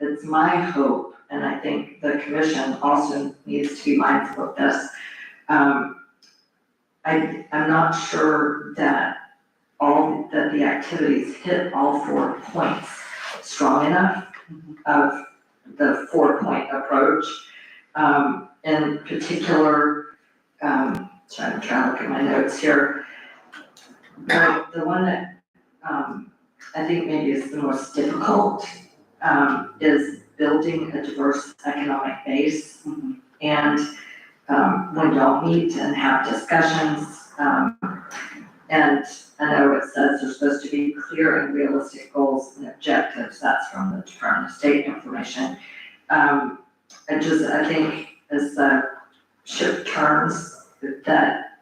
[SPEAKER 5] it's my hope, and I think the commission also needs to be mindful of this. I'm not sure that the activities hit all 4 points strong enough of the 4-point approach. In particular, trying to look at my notes here. The one that I think maybe is the most difficult is building a diverse economic base. And when y'all meet and have discussions, And I know it says there's supposed to be clear and realistic goals and objectives, that's from the Department of State information. I think as the ship turns, that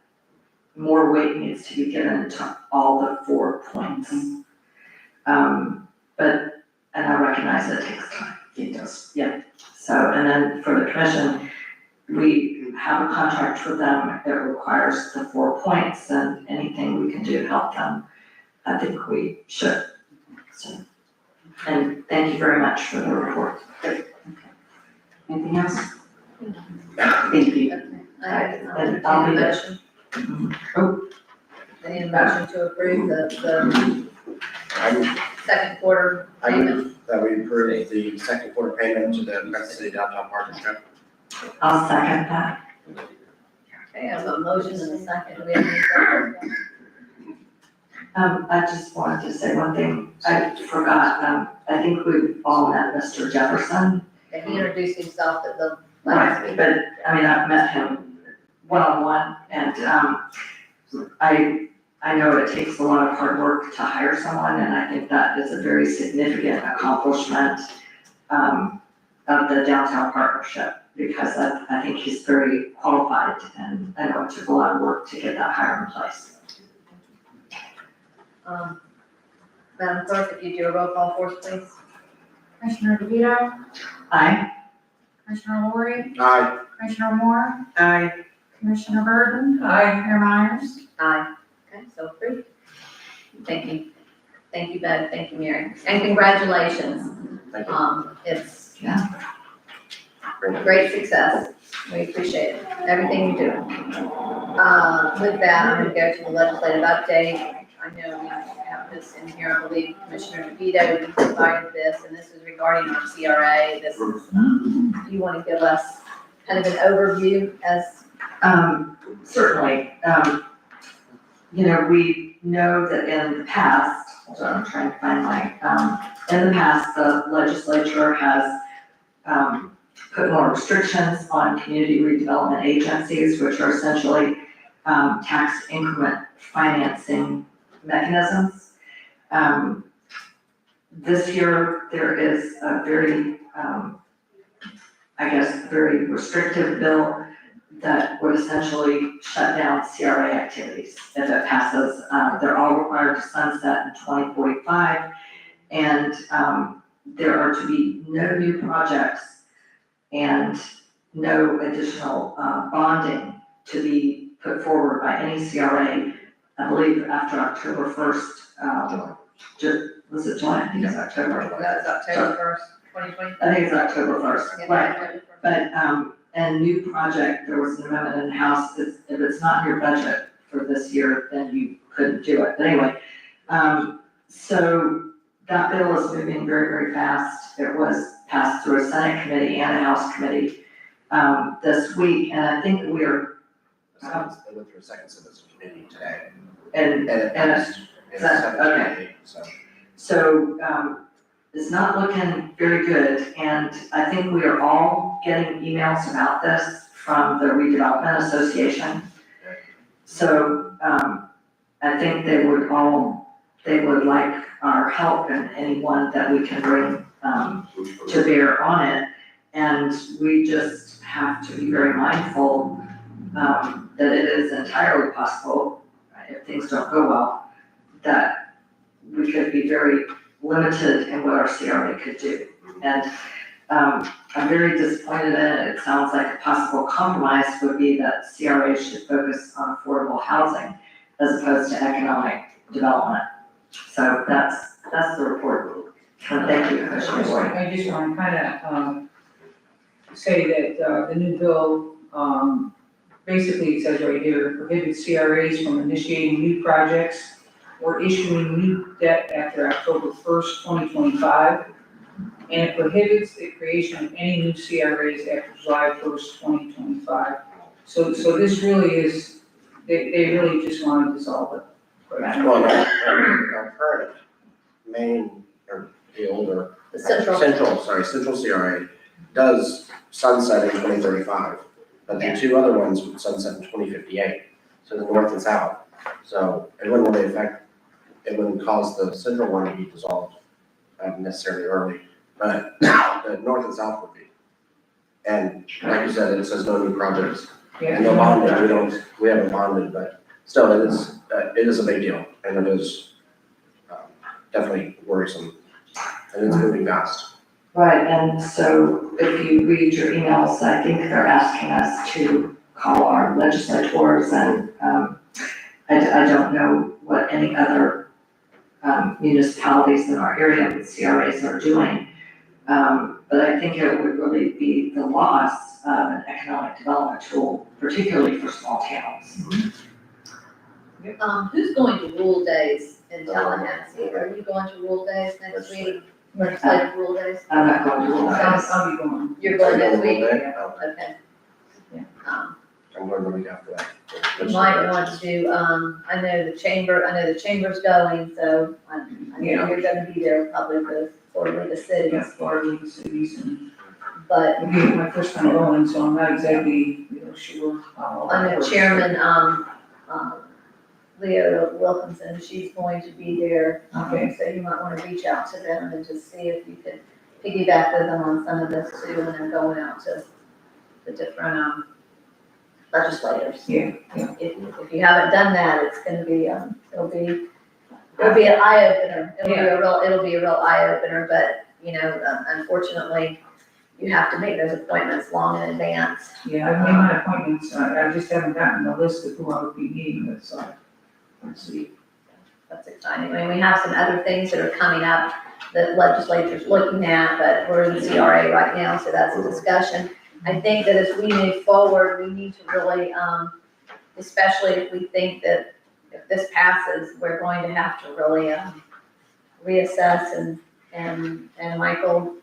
[SPEAKER 5] more weight needs to be given to all the 4 points. And I recognize it takes time. It does. Yeah. So, and then for the commission, we have a contract with them that requires the 4 points, and anything we can do to help them, I think we should. So, and thank you very much for the report. Okay. Anything else? Thank you.
[SPEAKER 1] Okay. I
[SPEAKER 5] And I'll be there.
[SPEAKER 1] motion.
[SPEAKER 5] Oh.
[SPEAKER 1] I need a motion to approve the second quarter
[SPEAKER 12] I
[SPEAKER 1] payment.
[SPEAKER 12] move that we approve the second quarter payment to the Crescent City Downtown Partnership.
[SPEAKER 5] I'll second that.
[SPEAKER 1] Okay, I have a motion and a second. Do we have any questions?
[SPEAKER 5] I just wanted to say one thing. I forgot, I think we've all met Mr. Jefferson.
[SPEAKER 1] Yeah, he introduced himself at the last
[SPEAKER 5] Right,
[SPEAKER 1] meeting.
[SPEAKER 5] but, I mean, I've met him one-on-one, and, I know it takes a lot of hard work to hire someone, and I think that is a very significant accomplishment, of the downtown partnership, because I think he's very qualified, and I know it took a lot of work to get that hire in place.
[SPEAKER 1] Madam Clerk, if you do a roll call for us, please.
[SPEAKER 4] Commissioner DeVito,
[SPEAKER 5] Aye.
[SPEAKER 4] Commissioner Lori,
[SPEAKER 12] Aye.
[SPEAKER 4] Commissioner Moore,
[SPEAKER 2] Aye.
[SPEAKER 4] Commissioner Burton,
[SPEAKER 9] Aye.
[SPEAKER 4] Mayor Myers.
[SPEAKER 1] Aye. Okay, so approved. Thank you. Thank you, Beth. Thank you, Mary. And congratulations.
[SPEAKER 12] Thank you.
[SPEAKER 1] It's
[SPEAKER 12] Great.
[SPEAKER 1] great success. We appreciate it, everything you do. With that, I'm gonna go to the legislative update. I know we have this in here, I believe Commissioner DeVito provided this, and this is regarding our CRA. This is, do you want to give us kind of an overview as?
[SPEAKER 5] Certainly. We know that in the past, so I'm trying to find my, in the past, the legislature has put more restrictions on community redevelopment agencies, which are essentially tax increment financing mechanisms. This year, there is a very, very restrictive bill that would essentially shut down CRA activities if it passes. They're all required to sunset in 2045, and there are to be no new projects and no additional bonding to be put forward by any CRA, I believe after October 1st. Was it July? I think it's October.
[SPEAKER 1] That's October 1st, 2020.
[SPEAKER 5] I think it's October 1st, right. But, and new project, there was an amendment in the House, if it's not in your budget for this year, then you couldn't do it. But anyway, so that bill is moving very, very fast. It was passed through a Senate committee and a House committee this week, and I think we are.
[SPEAKER 12] It went through a second citizen committee today.
[SPEAKER 5] And
[SPEAKER 12] it passed. It's
[SPEAKER 5] okay. So, it's not looking very good, and I think we are all getting emails about this from the Redevelopment Association. So, I think they would like our help and anyone that we can bring, to bear on it. And we just have to be very mindful, that it is entirely possible, if things don't go well, that we could be very limited in what our CRA could do. And I'm very disappointed in it. It sounds like a possible compromise would be that CRA should focus on affordable housing as opposed to economic development. So that's the report. Thank you, Commissioner Ward.
[SPEAKER 9] I just want to kind of say that the new bill, basically it says right here, prohibits CRAs from initiating new projects or issuing new debt after October 1st, 2025. And it prohibits the creation of any new CRAs after July 1st, 2025. So this really is, they really just want to dissolve it.
[SPEAKER 12] Well, our current main, or the older. Central CRA does sunset in 2035, but the two other ones would sunset in 2058, so the north and south. So it wouldn't really affect, it wouldn't cause the central one to be dissolved necessarily early, but the north and south would be. And like you said, it says no new projects. And no bonding, we haven't bonded, but still, it is a big deal, and it is definitely worrisome, and it's moving fast.
[SPEAKER 5] Right, and so if you read your emails, I think they're asking us to call our legislators and, I don't know what any other, municipalities in our area with CRAs are doing. But I think it would really be the loss of an economic development tool, particularly for small towns.
[SPEAKER 1] Who's going to Rule Days in Tallahassee? Are you going to Rule Days next week? Legislative Rule Days?
[SPEAKER 5] I'm not going to rule that.
[SPEAKER 9] I'll be going.
[SPEAKER 1] You're going next week?
[SPEAKER 12] Yeah.
[SPEAKER 1] Okay.
[SPEAKER 12] I'm going the week after that.
[SPEAKER 1] You might want to, I know the chamber's going, so I know you're gonna be there probably for the cities,
[SPEAKER 9] Yes, Florida, the cities, and
[SPEAKER 1] but
[SPEAKER 9] it'll be my first time going, so I'm not exactly, sure.
[SPEAKER 1] I know Chairman, Leo Wilkinson, she's going to be there.
[SPEAKER 9] Okay.
[SPEAKER 1] So you might wanna reach out to them and just see if you could piggyback with them on some of this too, when they're going out to the different, legislators.
[SPEAKER 9] Yeah.
[SPEAKER 1] If you haven't done that, it's gonna be, it'll be an eye opener. It'll be a real eye opener, but, unfortunately, you have to make those appointments long in advance.
[SPEAKER 9] Yeah, I've made my appointments, I just haven't gotten the list of who I would be meeting with, so let's see.
[SPEAKER 1] That's exciting. I mean, we have some other things that are coming up that legislature's looking at, but we're in the CRA right now, so that's a discussion. I think that as we move forward, we need to really, especially if we think that if this passes, we're going to have to really, reassess and Michael,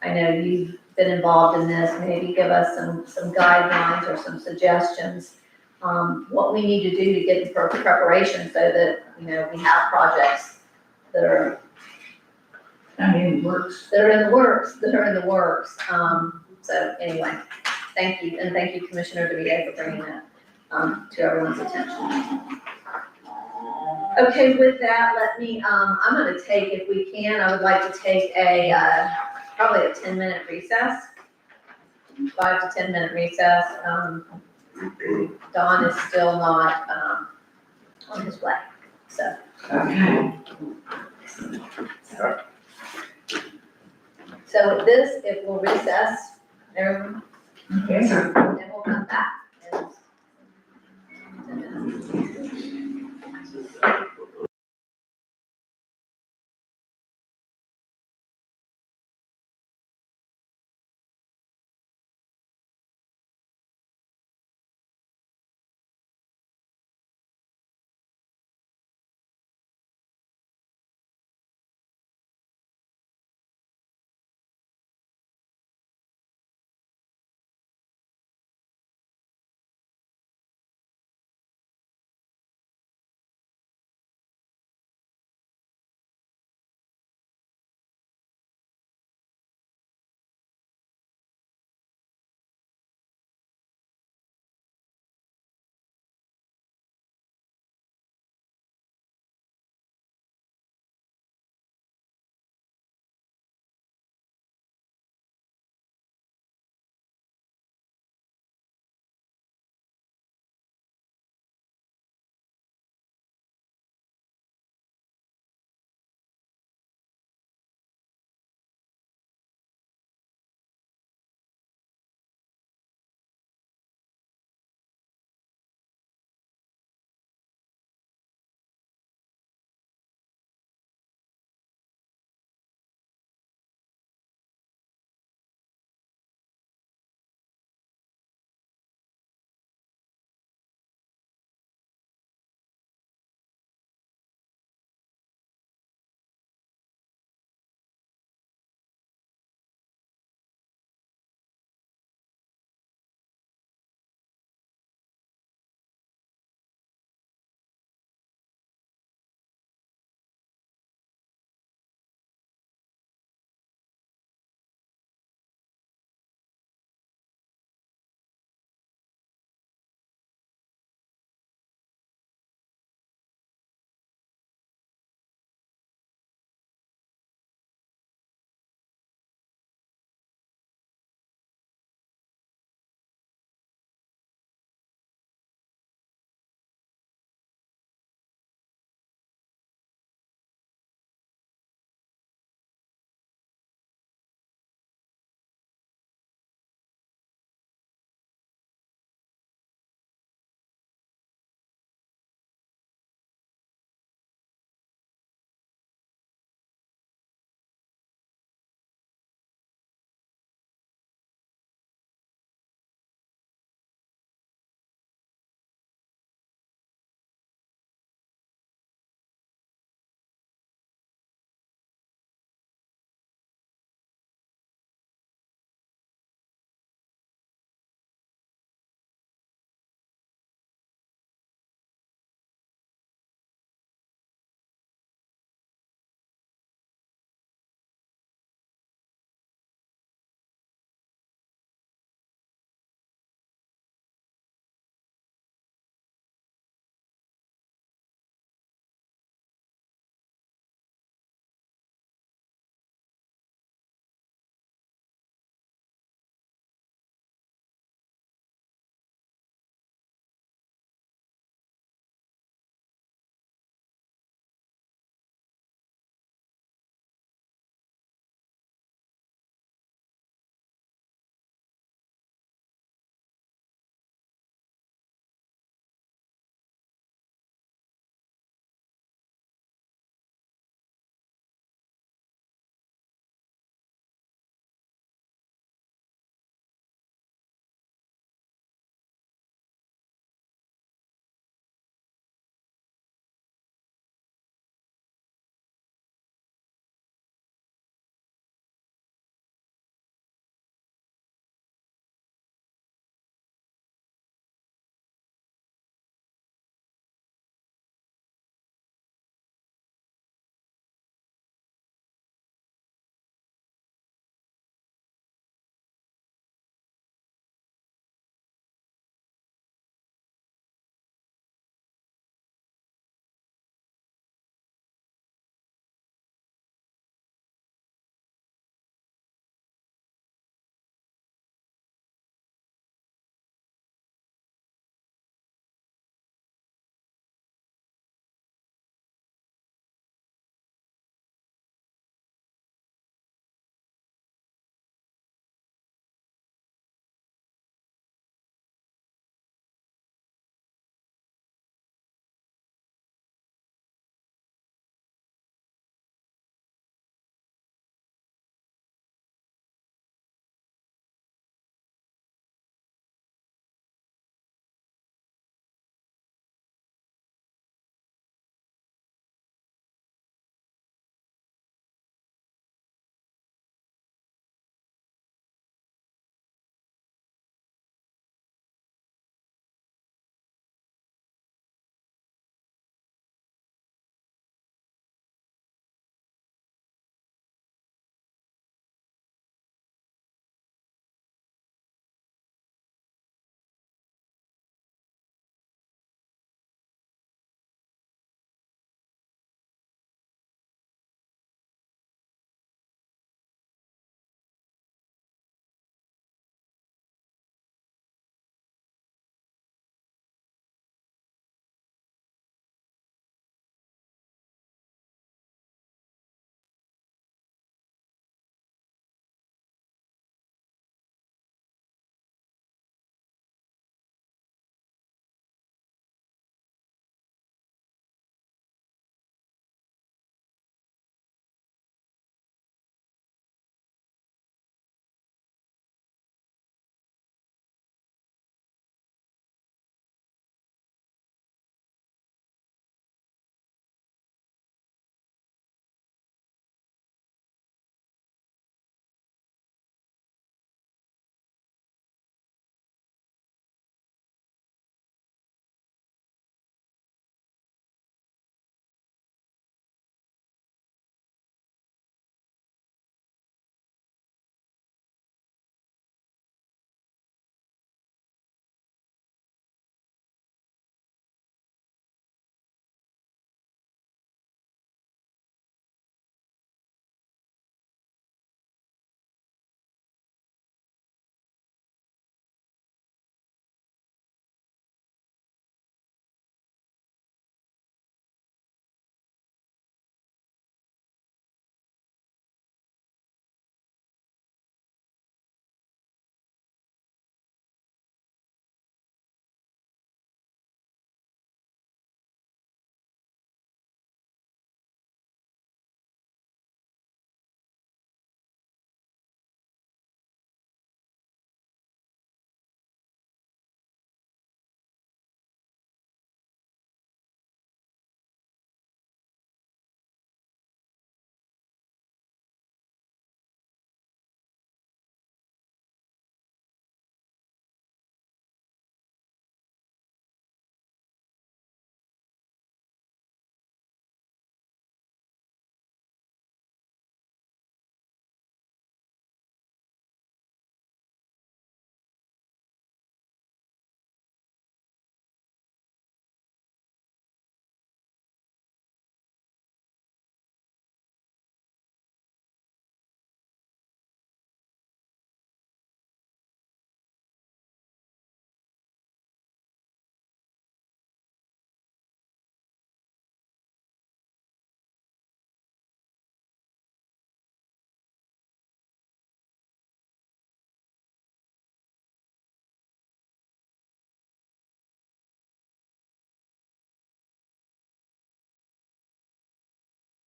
[SPEAKER 1] I know you've been involved in this, maybe give us some guidelines or some suggestions, what we need to do to get the preparation so that, we have projects that are in the works. So anyway, thank you, and thank you, Commissioner DeVito, for bringing that, to everyone's attention. Okay, with that, I'm gonna take, if we can, I would like to take probably a 10-minute recess. 5 to 10-minute recess. Don is still not, on his way, so.
[SPEAKER 5] Okay.
[SPEAKER 1] So with this, it will recess, everyone,
[SPEAKER 9] Okay.
[SPEAKER 1] and we'll come back. in 10 minutes.